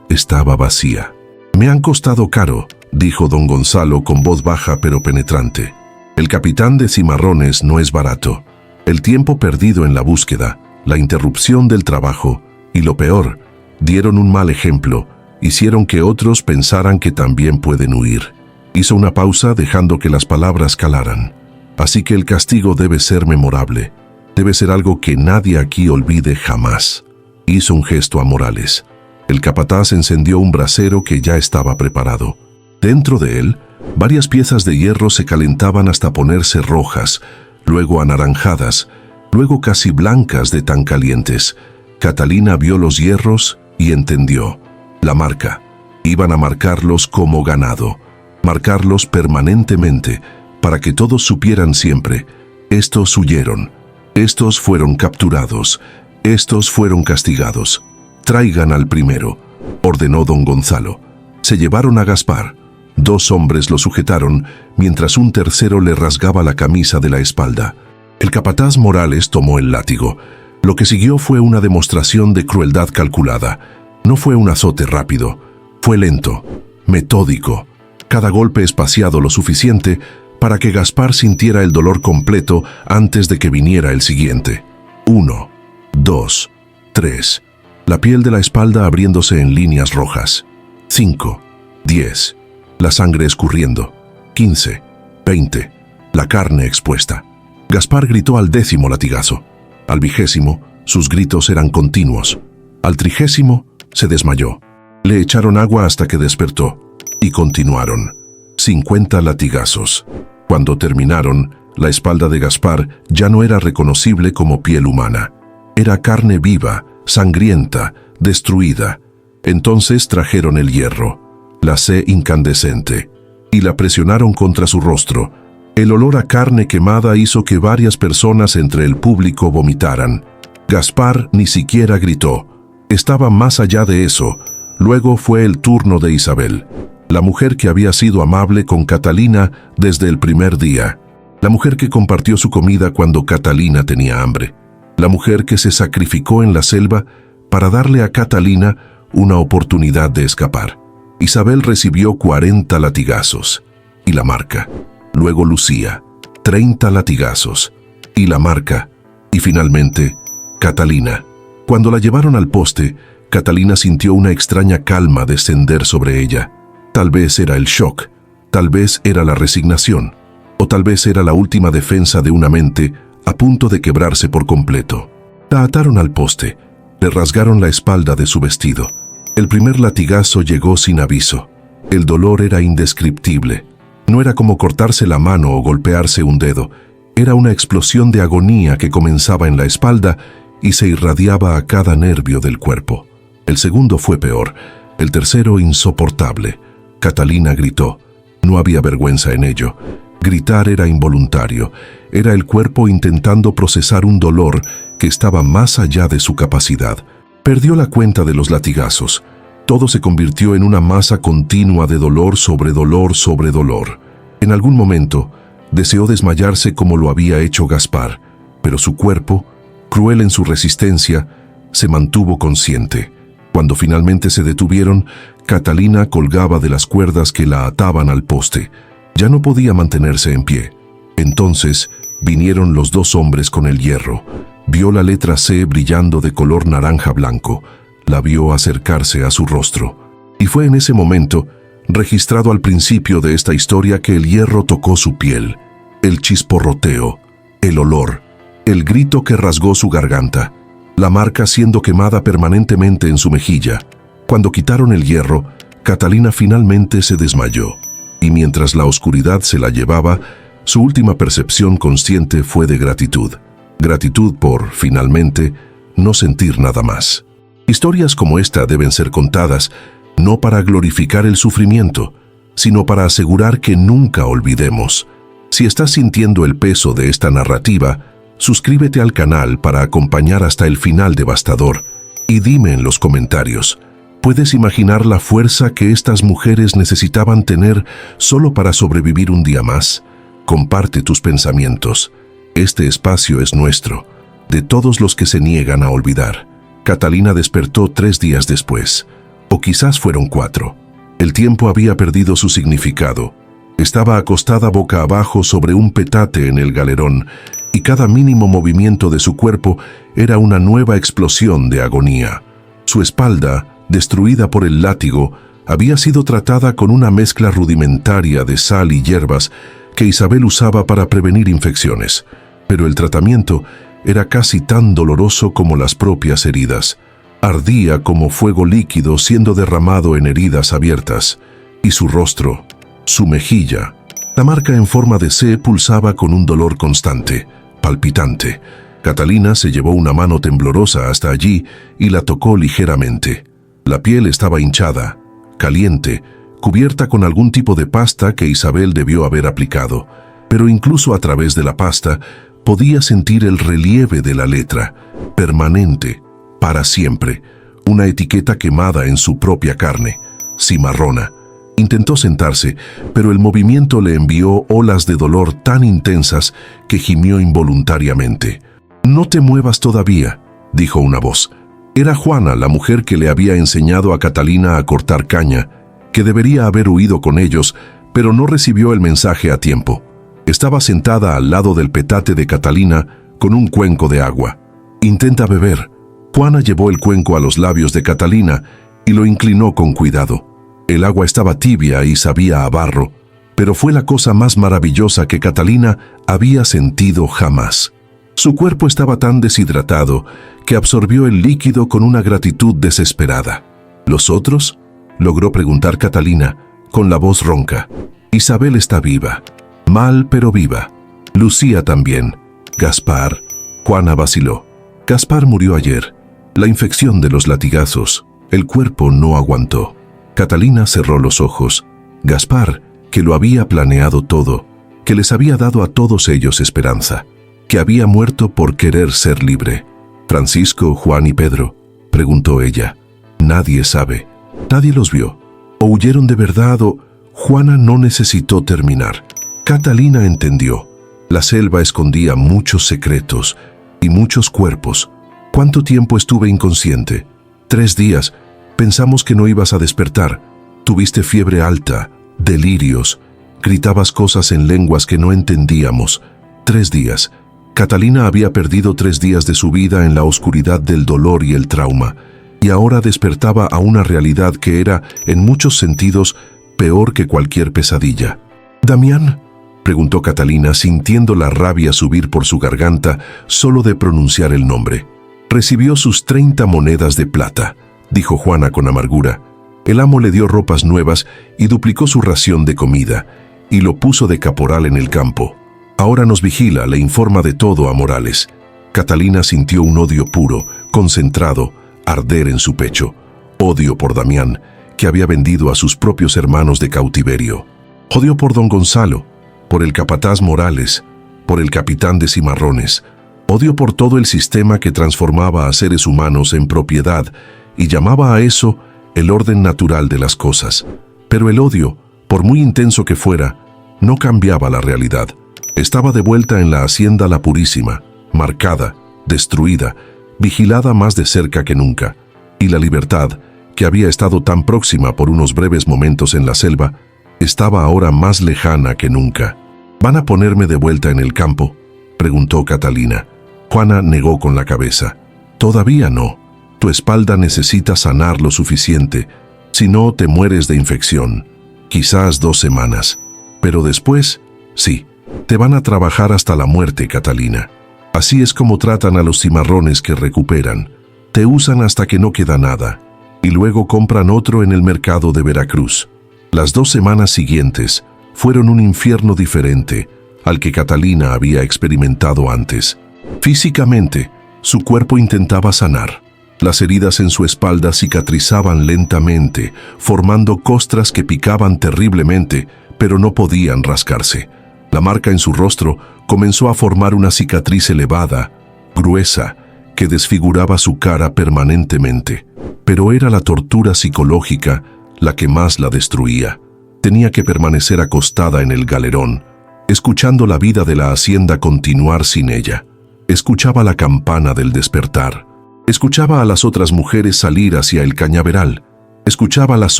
[SPEAKER 1] estaba vacía. «Me han costado caro», dijo don Gonzalo con voz baja pero penetrante. «El capitán de Cimarrones no es barato. El tiempo perdido en la búsqueda, la interrupción del trabajo y lo peor, dieron un mal ejemplo, hicieron que otros pensaran que también pueden huir». Hizo una pausa dejando que las palabras calaran. «Así que el castigo debe ser memorable. Debe ser algo que nadie aquí olvide jamás». Hizo un gesto a Morales. El capataz encendió un brasero que ya estaba preparado. Dentro de él, varias piezas de hierro se calentaban hasta ponerse rojas, luego anaranjadas, luego casi blancas de tan calientes. Catalina vio los hierros y entendió. La marca. Iban a marcarlos como ganado. Marcarlos permanentemente, para que todos supieran siempre. Estos huyeron. Estos fueron capturados. Estos fueron castigados. «Traigan al primero», ordenó don Gonzalo. Se llevaron a Gaspar. 2 hombres lo sujetaron, mientras un tercero le rasgaba la camisa de la espalda. El capataz Morales tomó el látigo. Lo que siguió fue una demostración de crueldad calculada. No fue un azote rápido. Fue lento, metódico. Cada golpe espaciado lo suficiente para que Gaspar sintiera el dolor completo antes de que viniera el siguiente. 1, 2, 3. La piel de la espalda abriéndose en líneas rojas. 5, 10. La sangre escurriendo. 15, 20. La carne expuesta. Gaspar gritó al 10º latigazo. Al 20º, sus gritos eran continuos. Al 30º, se desmayó. Le echaron agua hasta que despertó. Y continuaron. 50 latigazos. Cuando terminaron, la espalda de Gaspar ya no era reconocible como piel humana. Era carne viva, sangrienta, destruida. Entonces trajeron el hierro, la C incandescente, y la presionaron contra su rostro. El olor a carne quemada hizo que varias personas entre el público vomitaran. Gaspar ni siquiera gritó. Estaba más allá de eso. Luego fue el turno de Isabel, la mujer que había sido amable con Catalina desde el primer día. La mujer que compartió su comida cuando Catalina tenía hambre. La mujer que se sacrificó en la selva para darle a Catalina una oportunidad de escapar. Isabel recibió 40 latigazos. Y la marca. Luego Lucía, 30 latigazos. Y la marca. Y finalmente, Catalina. Cuando la llevaron al poste, Catalina sintió una extraña calma descender sobre ella. Tal vez era el shock, tal vez era la resignación, o tal vez era la última defensa de una mente a punto de quebrarse por completo. La ataron al poste, le rasgaron la espalda de su vestido. El primer latigazo llegó sin aviso. El dolor era indescriptible. No era como cortarse la mano o golpearse un dedo. Era una explosión de agonía que comenzaba en la espalda y se irradiaba a cada nervio del cuerpo. El segundo fue peor, el tercero insoportable. Catalina gritó. No había vergüenza en ello. Gritar era involuntario. Era el cuerpo intentando procesar un dolor que estaba más allá de su capacidad. Perdió la cuenta de los latigazos. Todo se convirtió en una masa continua de dolor sobre dolor sobre dolor. En algún momento, deseó desmayarse como lo había hecho Gaspar, pero su cuerpo, cruel en su resistencia, se mantuvo consciente. Cuando finalmente se detuvieron, Catalina colgaba de las cuerdas que la ataban al poste. Ya no podía mantenerse en pie. Entonces vinieron los 2 hombres con el hierro. Vio la letra C brillando de color naranja blanco. La vio acercarse a su rostro. Y fue en ese momento, registrado al principio de esta historia, que el hierro tocó su piel. El chisporroteo, el olor, el grito que rasgó su garganta, la marca siendo quemada permanentemente en su mejilla. Cuando quitaron el hierro, Catalina finalmente se desmayó. Y mientras la oscuridad se la llevaba, su última percepción consciente fue de gratitud. Gratitud por, finalmente, no sentir nada más. Historias como esta deben ser contadas, no para glorificar el sufrimiento, sino para asegurar que nunca olvidemos. Si estás sintiendo el peso de esta narrativa, Suscríbete al canal para acompañar hasta el final devastador y dime en los comentarios, ¿puedes imaginar la fuerza que estas mujeres necesitaban tener solo para sobrevivir un día más? Comparte tus pensamientos. Este espacio es nuestro, de todos los que se niegan a olvidar. Catalina despertó 3 días después, o quizás fueron 4. El tiempo había perdido su significado. Estaba acostada boca abajo sobre un petate en el galerón, y cada mínimo movimiento de su cuerpo era una nueva explosión de agonía. Su espalda, destruida por el látigo, había sido tratada con una mezcla rudimentaria de sal y hierbas que Isabel usaba para prevenir infecciones, pero el tratamiento era casi tan doloroso como las propias heridas. Ardía como fuego líquido siendo derramado en heridas abiertas, y su rostro, su mejilla, la marca en forma de C pulsaba con un dolor constante, palpitante. Catalina se llevó una mano temblorosa hasta allí y la tocó ligeramente. La piel estaba hinchada, caliente, cubierta con algún tipo de pasta que Isabel debió haber aplicado, pero incluso a través de la pasta podía sentir el relieve de la letra, permanente, para siempre, una etiqueta quemada en su propia carne, cimarrona. Intentó sentarse, pero el movimiento le envió olas de dolor tan intensas que gimió involuntariamente. «No te muevas todavía», dijo una voz. Era Juana, la mujer que le había enseñado a Catalina a cortar caña, que debería haber huido con ellos, pero no recibió el mensaje a tiempo. Estaba sentada al lado del petate de Catalina con un cuenco de agua. «Intenta beber». Juana llevó el cuenco a los labios de Catalina y lo inclinó con cuidado. El agua estaba tibia y sabía a barro, pero fue la cosa más maravillosa que Catalina había sentido jamás. Su cuerpo estaba tan deshidratado que absorbió el líquido con una gratitud desesperada. ¿Los otros?, logró preguntar Catalina, con la voz ronca. Isabel está viva. Mal, pero viva. Lucía también. Gaspar. Juana vaciló. Gaspar murió ayer. La infección de los latigazos. El cuerpo no aguantó. Catalina cerró los ojos. Gaspar, que lo había planeado todo, que les había dado a todos ellos esperanza, que había muerto por querer ser libre. ¿Francisco, Juan y Pedro?, preguntó ella. Nadie sabe. Nadie los vio. O huyeron de verdad o... Juana no necesitó terminar. Catalina entendió. La selva escondía muchos secretos y muchos cuerpos. ¿Cuánto tiempo estuve inconsciente? 3 días. Pensamos que no ibas a despertar. Tuviste fiebre alta, delirios. Gritabas cosas en lenguas que no entendíamos. 3 días. Catalina había perdido 3 días de su vida en la oscuridad del dolor y el trauma, y ahora despertaba a una realidad que era, en muchos sentidos, peor que cualquier pesadilla. «¿Damián?», preguntó Catalina, sintiendo la rabia subir por su garganta solo de pronunciar el nombre. «Recibió sus 30 monedas de plata», dijo Juana con amargura. El amo le dio ropas nuevas y duplicó su ración de comida, y lo puso de caporal en el campo. Ahora nos vigila, le informa de todo a Morales. Catalina sintió un odio puro, concentrado, arder en su pecho. Odio por Damián, que había vendido a sus propios hermanos de cautiverio. Odio por don Gonzalo, por el capataz Morales, por el capitán de Cimarrones. Odio por todo el sistema que transformaba a seres humanos en propiedad y llamaba a eso el orden natural de las cosas. Pero el odio, por muy intenso que fuera, no cambiaba la realidad. Estaba de vuelta en la hacienda La Purísima, marcada, destruida, vigilada más de cerca que nunca. Y la libertad, que había estado tan próxima por unos breves momentos en la selva, estaba ahora más lejana que nunca. ¿Van a ponerme de vuelta en el campo?, preguntó Catalina. Juana negó con la cabeza. Todavía no. Tu espalda necesita sanar lo suficiente. Si no, te mueres de infección. Quizás 2 semanas. Pero después, sí, te van a trabajar hasta la muerte, Catalina. Así es como tratan a los cimarrones que recuperan. Te usan hasta que no queda nada. Y luego compran otro en el mercado de Veracruz. Las 2 semanas siguientes fueron un infierno diferente al que Catalina había experimentado antes. Físicamente, su cuerpo intentaba sanar. Las heridas en su espalda cicatrizaban lentamente, formando costras que picaban terriblemente, pero no podían rascarse. La marca en su rostro comenzó a formar una cicatriz elevada, gruesa, que desfiguraba su cara permanentemente. Pero era la tortura psicológica la que más la destruía. Tenía que permanecer acostada en el galerón, escuchando la vida de la hacienda continuar sin ella. Escuchaba la campana del despertar. Escuchaba a las otras mujeres salir hacia el cañaveral. Escuchaba las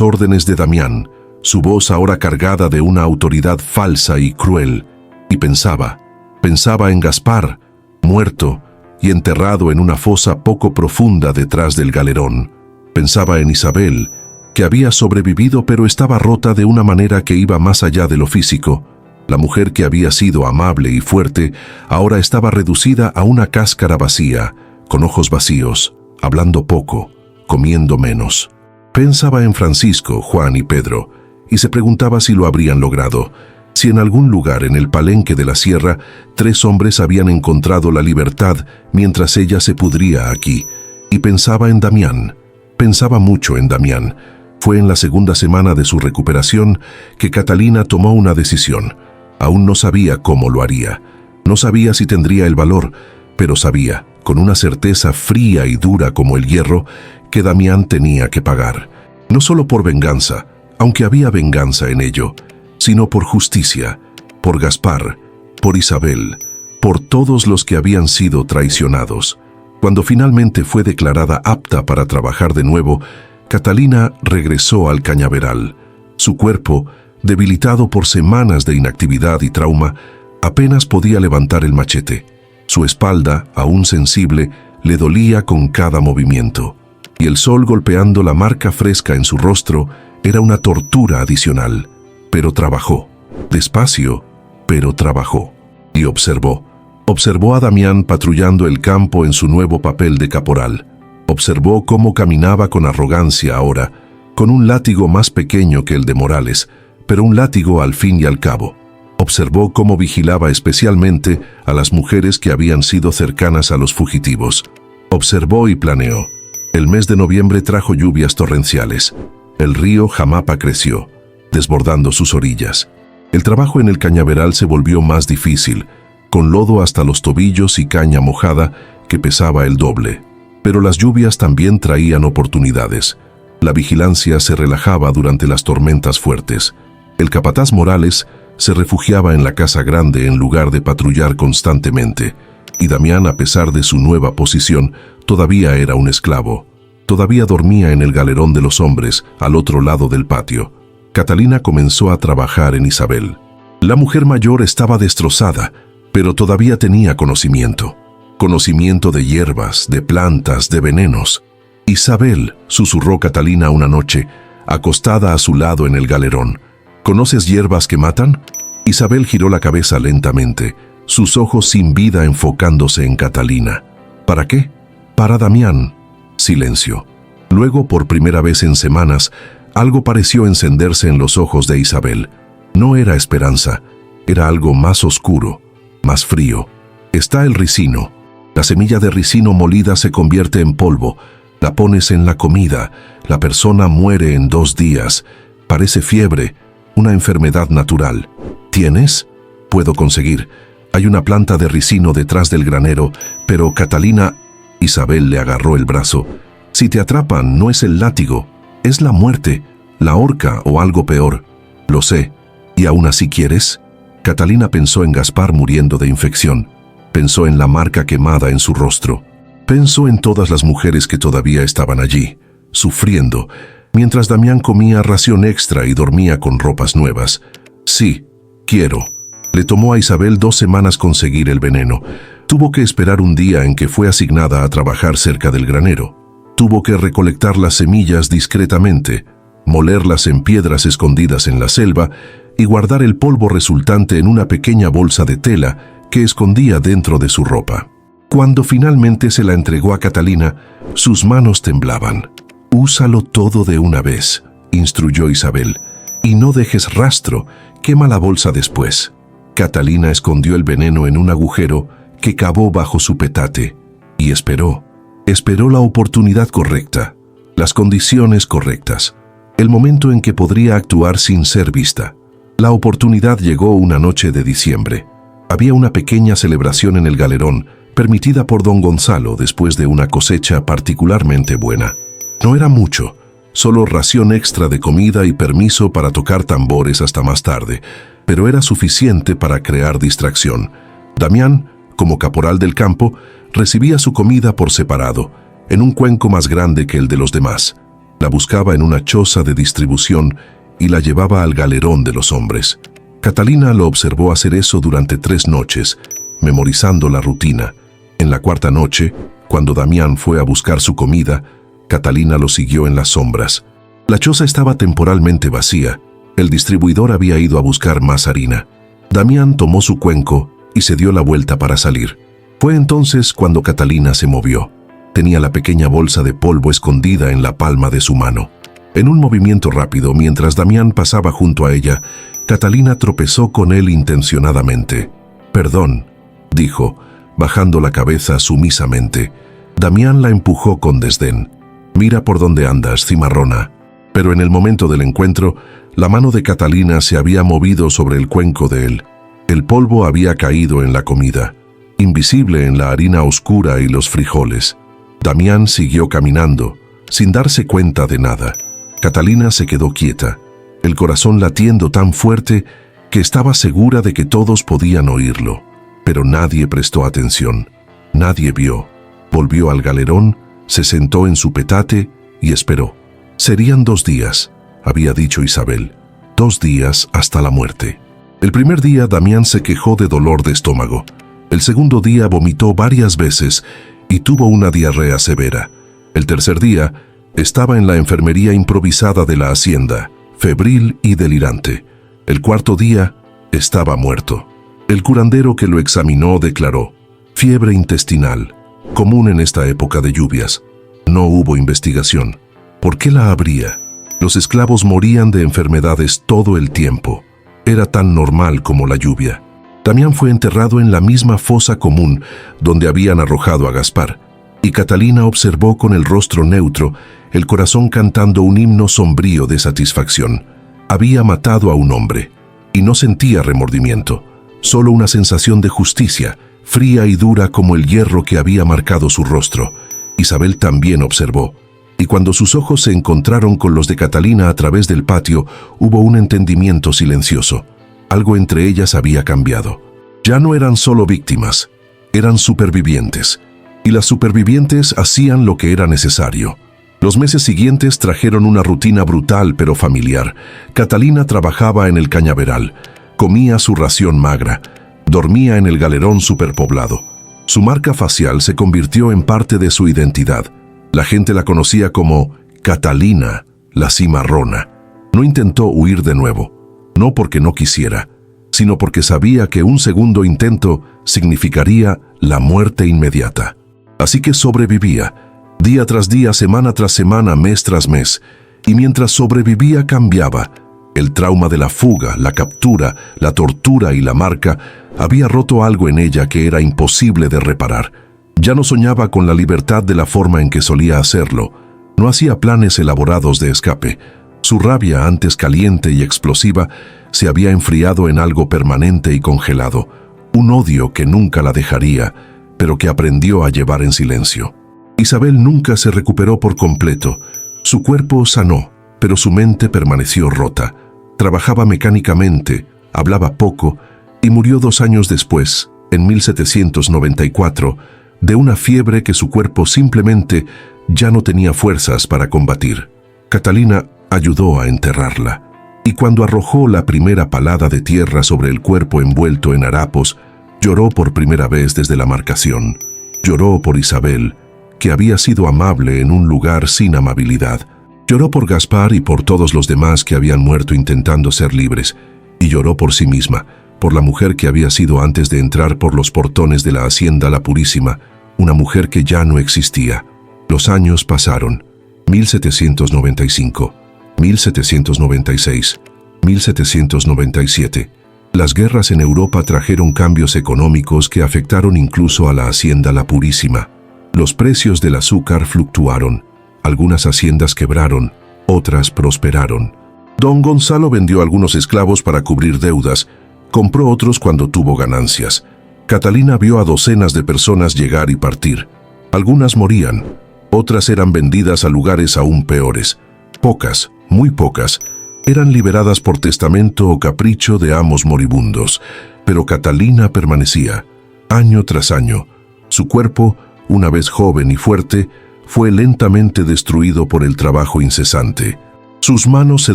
[SPEAKER 1] órdenes de Damián, su voz ahora cargada de una autoridad falsa y cruel. Y pensaba en Gaspar, muerto y enterrado en una fosa poco profunda detrás del galerón. Pensaba en Isabel, que había sobrevivido pero estaba rota de una manera que iba más allá de lo físico. La mujer que había sido amable y fuerte ahora estaba reducida a una cáscara vacía, con ojos vacíos, hablando poco, comiendo menos. Pensaba en Francisco, Juan y Pedro, y se preguntaba si lo habrían logrado, si en algún lugar en el palenque de la sierra 3 hombres habían encontrado la libertad mientras ella se pudría aquí. Y pensaba en Damián. Pensaba mucho en Damián. Fue en la segunda semana de su recuperación que Catalina tomó una decisión. Aún no sabía cómo lo haría. No sabía si tendría el valor, pero sabía, con una certeza fría y dura como el hierro, que Damián tenía que pagar. No solo por venganza, aunque había venganza en ello, sino por justicia, por Gaspar, por Isabel, por todos los que habían sido traicionados. Cuando finalmente fue declarada apta para trabajar de nuevo, Catalina regresó al cañaveral. Su cuerpo, debilitado por semanas de inactividad y trauma, apenas podía levantar el machete. Su espalda, aún sensible, le dolía con cada movimiento. Y el sol golpeando la marca fresca en su rostro era una tortura adicional. Pero trabajó. Despacio, pero trabajó. Y observó. Observó a Damián patrullando el campo en su nuevo papel de caporal. Observó cómo caminaba con arrogancia ahora, con un látigo más pequeño que el de Morales, pero un látigo al fin y al cabo. Observó cómo vigilaba especialmente a las mujeres que habían sido cercanas a los fugitivos. Observó y planeó. El mes de noviembre trajo lluvias torrenciales. El río Jamapa creció, desbordando sus orillas. El trabajo en el cañaveral se volvió más difícil, con lodo hasta los tobillos y caña mojada que pesaba el doble. Pero las lluvias también traían oportunidades. La vigilancia se relajaba durante las tormentas fuertes. El capataz Morales se refugiaba en la casa grande en lugar de patrullar constantemente, y Damián, a pesar de su nueva posición, todavía era un esclavo. Todavía dormía en el galerón de los hombres, al otro lado del patio. Catalina comenzó a trabajar en Isabel. La mujer mayor estaba destrozada, pero todavía tenía conocimiento. Conocimiento de hierbas, de plantas, de venenos. Isabel, susurró Catalina una noche, acostada a su lado en el galerón. ¿Conoces hierbas que matan? Isabel giró la cabeza lentamente, sus ojos sin vida enfocándose en Catalina. ¿Para qué? Para Damián. Silencio. Luego, por primera vez en semanas, algo pareció encenderse en los ojos de Isabel. No era esperanza, era algo más oscuro, más frío. Está el ricino. La semilla de ricino molida se convierte en polvo. La pones en la comida. La persona muere en 2 días. Parece fiebre, una enfermedad natural. ¿Tienes? Puedo conseguir. Hay una planta de ricino detrás del granero, pero Catalina... Isabel le agarró el brazo. Si te atrapan, no es el látigo, es la muerte, la horca o algo peor. Lo sé. ¿Y aún así quieres? Catalina pensó en Gaspar muriendo de infección. Pensó en la marca quemada en su rostro. Pensó en todas las mujeres que todavía estaban allí, sufriendo, mientras Damián comía ración extra y dormía con ropas nuevas. Sí, quiero. Le tomó a Isabel 2 semanas conseguir el veneno. Tuvo que esperar un día en que fue asignada a trabajar cerca del granero. Tuvo que recolectar las semillas discretamente, molerlas en piedras escondidas en la selva y guardar el polvo resultante en una pequeña bolsa de tela que escondía dentro de su ropa. Cuando finalmente se la entregó a Catalina, sus manos temblaban. «Úsalo todo de una vez», instruyó Isabel, «y no dejes rastro, quema la bolsa después». Catalina escondió el veneno en un agujero que cavó bajo su petate y esperó. Esperó la oportunidad correcta, las condiciones correctas, el momento en que podría actuar sin ser vista. La oportunidad llegó una noche de diciembre. Había una pequeña celebración en el galerón, permitida por don Gonzalo después de una cosecha particularmente buena. No era mucho, solo ración extra de comida y permiso para tocar tambores hasta más tarde, pero era suficiente para crear distracción. Damián, como caporal del campo, recibía su comida por separado, en un cuenco más grande que el de los demás. La buscaba en una choza de distribución y la llevaba al galerón de los hombres. Catalina lo observó hacer eso durante 3 noches, memorizando la rutina. En la 4ª noche, cuando Damián fue a buscar su comida, Catalina lo siguió en las sombras. La choza estaba temporalmente vacía. El distribuidor había ido a buscar más harina. Damián tomó su cuenco y se dio la vuelta para salir. Fue entonces cuando Catalina se movió. Tenía la pequeña bolsa de polvo escondida en la palma de su mano. En un movimiento rápido, mientras Damián pasaba junto a ella, Catalina tropezó con él intencionadamente. «Perdón», dijo, bajando la cabeza sumisamente. Damián la empujó con desdén. «Mira por dónde andas, cimarrona». Pero en el momento del encuentro, la mano de Catalina se había movido sobre el cuenco de él. El polvo había caído en la comida, invisible en la harina oscura y los frijoles. Damián siguió caminando, sin darse cuenta de nada. Catalina se quedó quieta, el corazón latiendo tan fuerte que estaba segura de que todos podían oírlo. Pero nadie prestó atención, nadie vio. Volvió al galerón, se sentó en su petate y esperó. Serían 2 días, había dicho Isabel, 2 días hasta la muerte. El primer día Damián se quejó de dolor de estómago. El segundo día vomitó varias veces y tuvo una diarrea severa. El tercer día estaba en la enfermería improvisada de la hacienda, febril y delirante. El 4º día estaba muerto. El curandero que lo examinó declaró: fiebre intestinal, común en esta época de lluvias. No hubo investigación. ¿Por qué la habría? Los esclavos morían de enfermedades todo el tiempo. Era tan normal como la lluvia. Damián fue enterrado en la misma fosa común donde habían arrojado a Gaspar, y Catalina observó con el rostro neutro, el corazón cantando un himno sombrío de satisfacción. Había matado a un hombre, y no sentía remordimiento, solo una sensación de justicia, fría y dura como el hierro que había marcado su rostro. Isabel también observó, y cuando sus ojos se encontraron con los de Catalina a través del patio, hubo un entendimiento silencioso. Algo entre ellas había cambiado. Ya no eran solo víctimas, eran supervivientes. Y las supervivientes hacían lo que era necesario. Los meses siguientes trajeron una rutina brutal pero familiar. Catalina trabajaba en el cañaveral, comía su ración magra, dormía en el galerón superpoblado. Su marca facial se convirtió en parte de su identidad. La gente la conocía como Catalina, la cimarrona. No intentó huir de nuevo, no porque no quisiera, sino porque sabía que un segundo intento significaría la muerte inmediata. Así que sobrevivía, día tras día, semana tras semana, mes tras mes, y mientras sobrevivía cambiaba. El trauma de la fuga, la captura, la tortura y la marca había roto algo en ella que era imposible de reparar. Ya no soñaba con la libertad de la forma en que solía hacerlo, no hacía planes elaborados de escape. Su rabia, antes caliente y explosiva, se había enfriado en algo permanente y congelado, un odio que nunca la dejaría, pero que aprendió a llevar en silencio. Isabel nunca se recuperó por completo. Su cuerpo sanó, pero su mente permaneció rota. Trabajaba mecánicamente, hablaba poco y murió 2 años después, en 1794, de una fiebre que su cuerpo simplemente ya no tenía fuerzas para combatir. Catalina ayudó a enterrarla, y cuando arrojó la primera palada de tierra sobre el cuerpo envuelto en harapos, lloró por primera vez desde la marcación. Lloró por Isabel, que había sido amable en un lugar sin amabilidad. Lloró por Gaspar y por todos los demás que habían muerto intentando ser libres, y lloró por sí misma, por la mujer que había sido antes de entrar por los portones de la hacienda La Purísima, una mujer que ya no existía. Los años pasaron. 1795, 1796, 1797. Las guerras en Europa trajeron cambios económicos que afectaron incluso a la hacienda La Purísima. Los precios del azúcar fluctuaron. Algunas haciendas quebraron, otras prosperaron. Don Gonzalo vendió algunos esclavos para cubrir deudas, compró otros cuando tuvo ganancias. Catalina vio a docenas de personas llegar y partir. Algunas morían, otras eran vendidas a lugares aún peores. Pocas, muy pocas, eran liberadas por testamento o capricho de amos moribundos, pero Catalina permanecía, año tras año. Su cuerpo, una vez joven y fuerte, fue lentamente destruido por el trabajo incesante. Sus manos se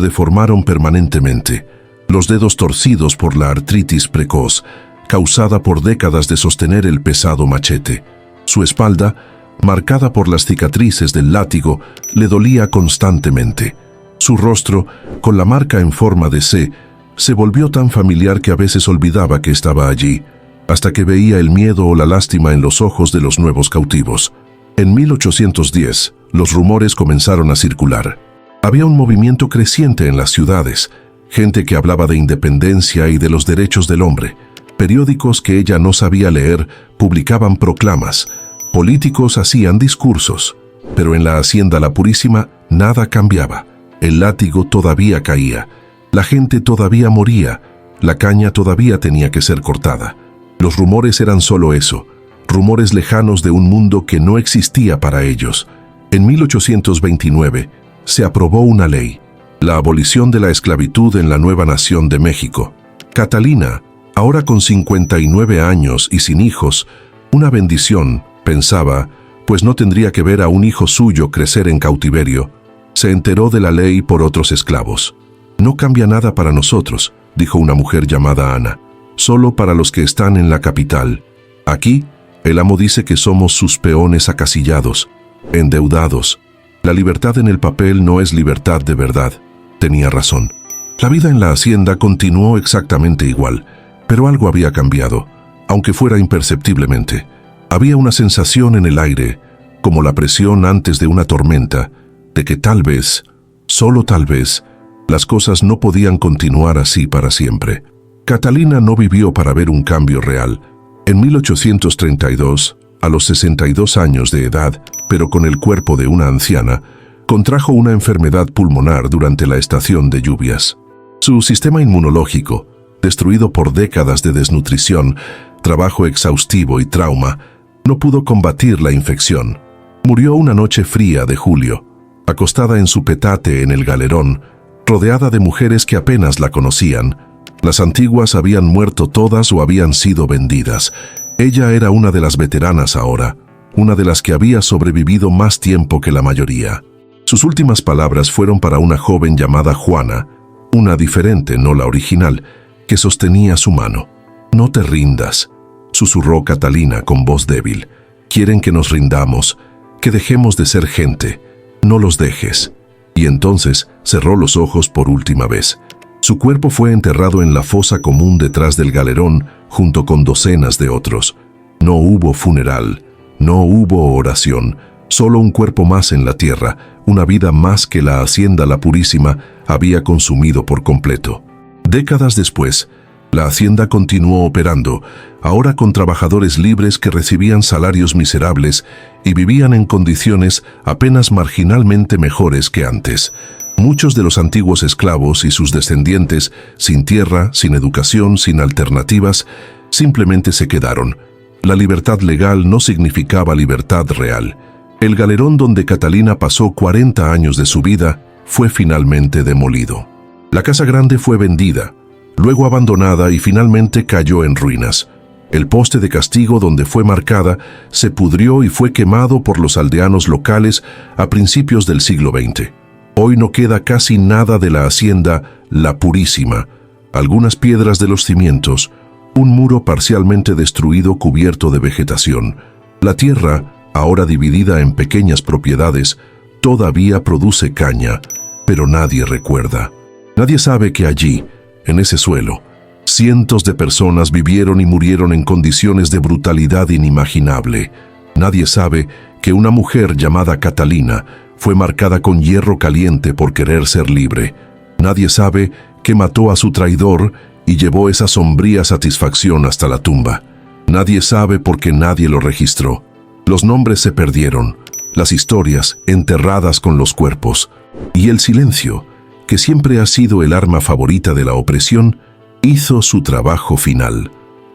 [SPEAKER 1] deformaron permanentemente, los dedos torcidos por la artritis precoz, causada por décadas de sostener el pesado machete. Su espalda, marcada por las cicatrices del látigo, le dolía constantemente. Su rostro, con la marca en forma de C, se volvió tan familiar que a veces olvidaba que estaba allí, hasta que veía el miedo o la lástima en los ojos de los nuevos cautivos. En 1810, los rumores comenzaron a circular. Había un movimiento creciente en las ciudades, gente que hablaba de independencia y de los derechos del hombre. Periódicos que ella no sabía leer publicaban proclamas, políticos hacían discursos, pero en la hacienda La Purísima nada cambiaba. El látigo todavía caía, la gente todavía moría, la caña todavía tenía que ser cortada. Los rumores eran solo eso, rumores lejanos de un mundo que no existía para ellos. En 1829 se aprobó una ley, la abolición de la esclavitud en la nueva nación de México. Catalina, ahora con 59 años y sin hijos, una bendición, pensaba, pues no tendría que ver a un hijo suyo crecer en cautiverio, se enteró de la ley por otros esclavos. No cambia nada para nosotros, dijo una mujer llamada Ana, solo para los que están en la capital. Aquí, el amo dice que somos sus peones acasillados, endeudados. La libertad en el papel no es libertad de verdad. Tenía razón. La vida en la hacienda continuó exactamente igual, pero algo había cambiado, aunque fuera imperceptiblemente. Había una sensación en el aire, como la presión antes de una tormenta, de que tal vez, solo tal vez, las cosas no podían continuar así para siempre. Catalina no vivió para ver un cambio real. En 1832, a los 62 años de edad, pero con el cuerpo de una anciana, contrajo una enfermedad pulmonar durante la estación de lluvias. Su sistema inmunológico, destruido por décadas de desnutrición, trabajo exhaustivo y trauma, no pudo combatir la infección. Murió una noche fría de julio, acostada en su petate en el galerón, rodeada de mujeres que apenas la conocían. Las antiguas habían muerto todas o habían sido vendidas. Ella era una de las veteranas ahora, una de las que había sobrevivido más tiempo que la mayoría. Sus últimas palabras fueron para una joven llamada Juana, una diferente, no la original, que sostenía su mano. «No te rindas», susurró Catalina con voz débil. «Quieren que nos rindamos, que dejemos de ser gente. No los dejes». Y entonces cerró los ojos por última vez. Su cuerpo fue enterrado en la fosa común detrás del galerón, junto con docenas de otros. No hubo funeral, no hubo oración, solo un cuerpo más en la tierra, una vida más que la hacienda La Purísima había consumido por completo. Décadas después, la hacienda continuó operando, ahora con trabajadores libres que recibían salarios miserables y vivían en condiciones apenas marginalmente mejores que antes. Muchos de los antiguos esclavos y sus descendientes, sin tierra, sin educación, sin alternativas, simplemente se quedaron. La libertad legal no significaba libertad real. El galerón donde Catalina pasó 40 años de su vida fue finalmente demolido. La casa grande fue vendida, luego abandonada y finalmente cayó en ruinas. El poste de castigo donde fue marcada se pudrió y fue quemado por los aldeanos locales a principios del siglo XX. Hoy no queda casi nada de la hacienda La Purísima, algunas piedras de los cimientos, un muro parcialmente destruido cubierto de vegetación. La tierra, ahora dividida en pequeñas propiedades, todavía produce caña, pero nadie recuerda. Nadie sabe que allí, en ese suelo, cientos de personas vivieron y murieron en condiciones de brutalidad inimaginable. Nadie sabe que una mujer llamada Catalina fue marcada con hierro caliente por querer ser libre. Nadie sabe que mató a su traidor y llevó esa sombría satisfacción hasta la tumba. Nadie sabe porque nadie lo registró. Los nombres se perdieron, las historias enterradas con los cuerpos. Y el silencio que siempre ha sido el arma favorita de la opresión, hizo su trabajo final: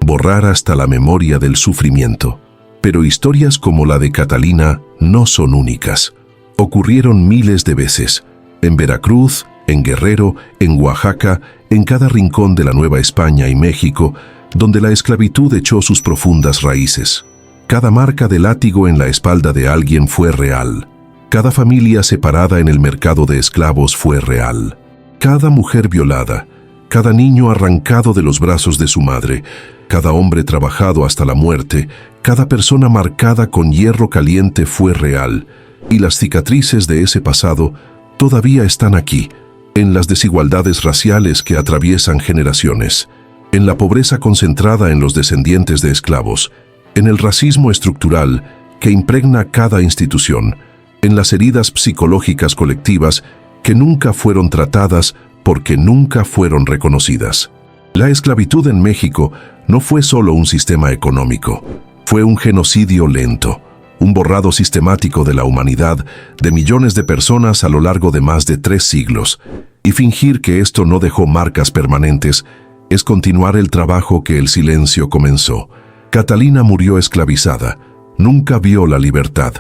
[SPEAKER 1] borrar hasta la memoria del sufrimiento. Pero historias como la de Catalina no son únicas. Ocurrieron miles de veces, en Veracruz, en Guerrero, en Oaxaca, en cada rincón de la Nueva España y México, donde la esclavitud echó sus profundas raíces. Cada marca de látigo en la espalda de alguien fue real. Cada familia separada en el mercado de esclavos fue real. Cada mujer violada, cada niño arrancado de los brazos de su madre, cada hombre trabajado hasta la muerte, cada persona marcada con hierro caliente fue real. Y las cicatrices de ese pasado todavía están aquí, en las desigualdades raciales que atraviesan generaciones, en la pobreza concentrada en los descendientes de esclavos, en el racismo estructural que impregna cada institución, en las heridas psicológicas colectivas que nunca fueron tratadas porque nunca fueron reconocidas. La esclavitud en México no fue solo un sistema económico, fue un genocidio lento, un borrado sistemático de la humanidad de millones de personas a lo largo de más de 3 siglos. Y fingir que esto no dejó marcas permanentes es continuar el trabajo que el silencio comenzó. Catalina murió esclavizada, nunca vio la libertad,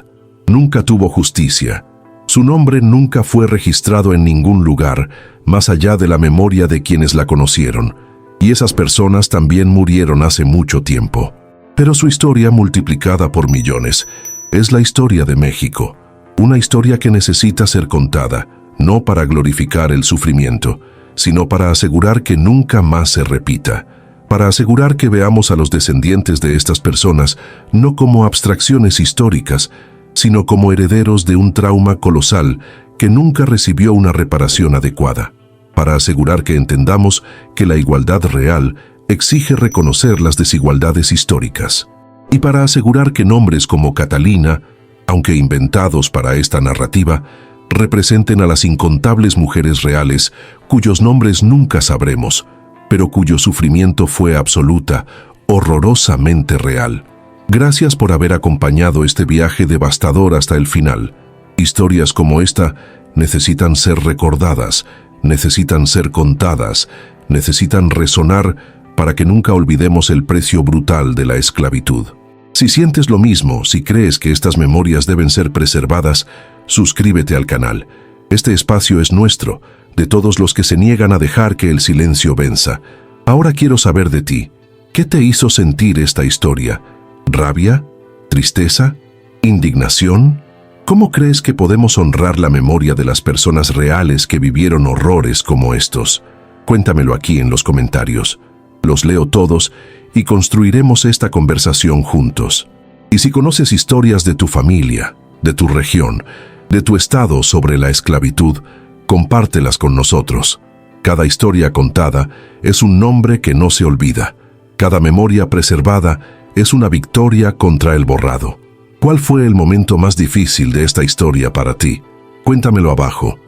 [SPEAKER 1] nunca tuvo justicia. Su nombre nunca fue registrado en ningún lugar, más allá de la memoria de quienes la conocieron. Y esas personas también murieron hace mucho tiempo. Pero su historia, multiplicada por millones, es la historia de México. Una historia que necesita ser contada, no para glorificar el sufrimiento, sino para asegurar que nunca más se repita. Para asegurar que veamos a los descendientes de estas personas no como abstracciones históricas, sino como herederos de un trauma colosal que nunca recibió una reparación adecuada. Para asegurar que entendamos que la igualdad real exige reconocer las desigualdades históricas. Y para asegurar que nombres como Catalina, aunque inventados para esta narrativa, representen a las incontables mujeres reales cuyos nombres nunca sabremos, pero cuyo sufrimiento fue absoluta, horrorosamente real. Gracias por haber acompañado este viaje devastador hasta el final. Historias como esta necesitan ser recordadas, necesitan ser contadas, necesitan resonar para que nunca olvidemos el precio brutal de la esclavitud. Si sientes lo mismo, si crees que estas memorias deben ser preservadas, suscríbete al canal. Este espacio es nuestro, de todos los que se niegan a dejar que el silencio venza. Ahora quiero saber de ti. ¿Qué te hizo sentir esta historia? ¿Rabia? ¿Tristeza? ¿Indignación? ¿Cómo crees que podemos honrar la memoria de las personas reales que vivieron horrores como estos? Cuéntamelo aquí en los comentarios. Los leo todos y construiremos esta conversación juntos. Y si conoces historias de tu familia, de tu región, de tu estado sobre la esclavitud, compártelas con nosotros. Cada historia contada es un nombre que no se olvida. Cada memoria preservada es una victoria contra el borrado. ¿Cuál fue el momento más difícil de esta historia para ti? Cuéntamelo abajo.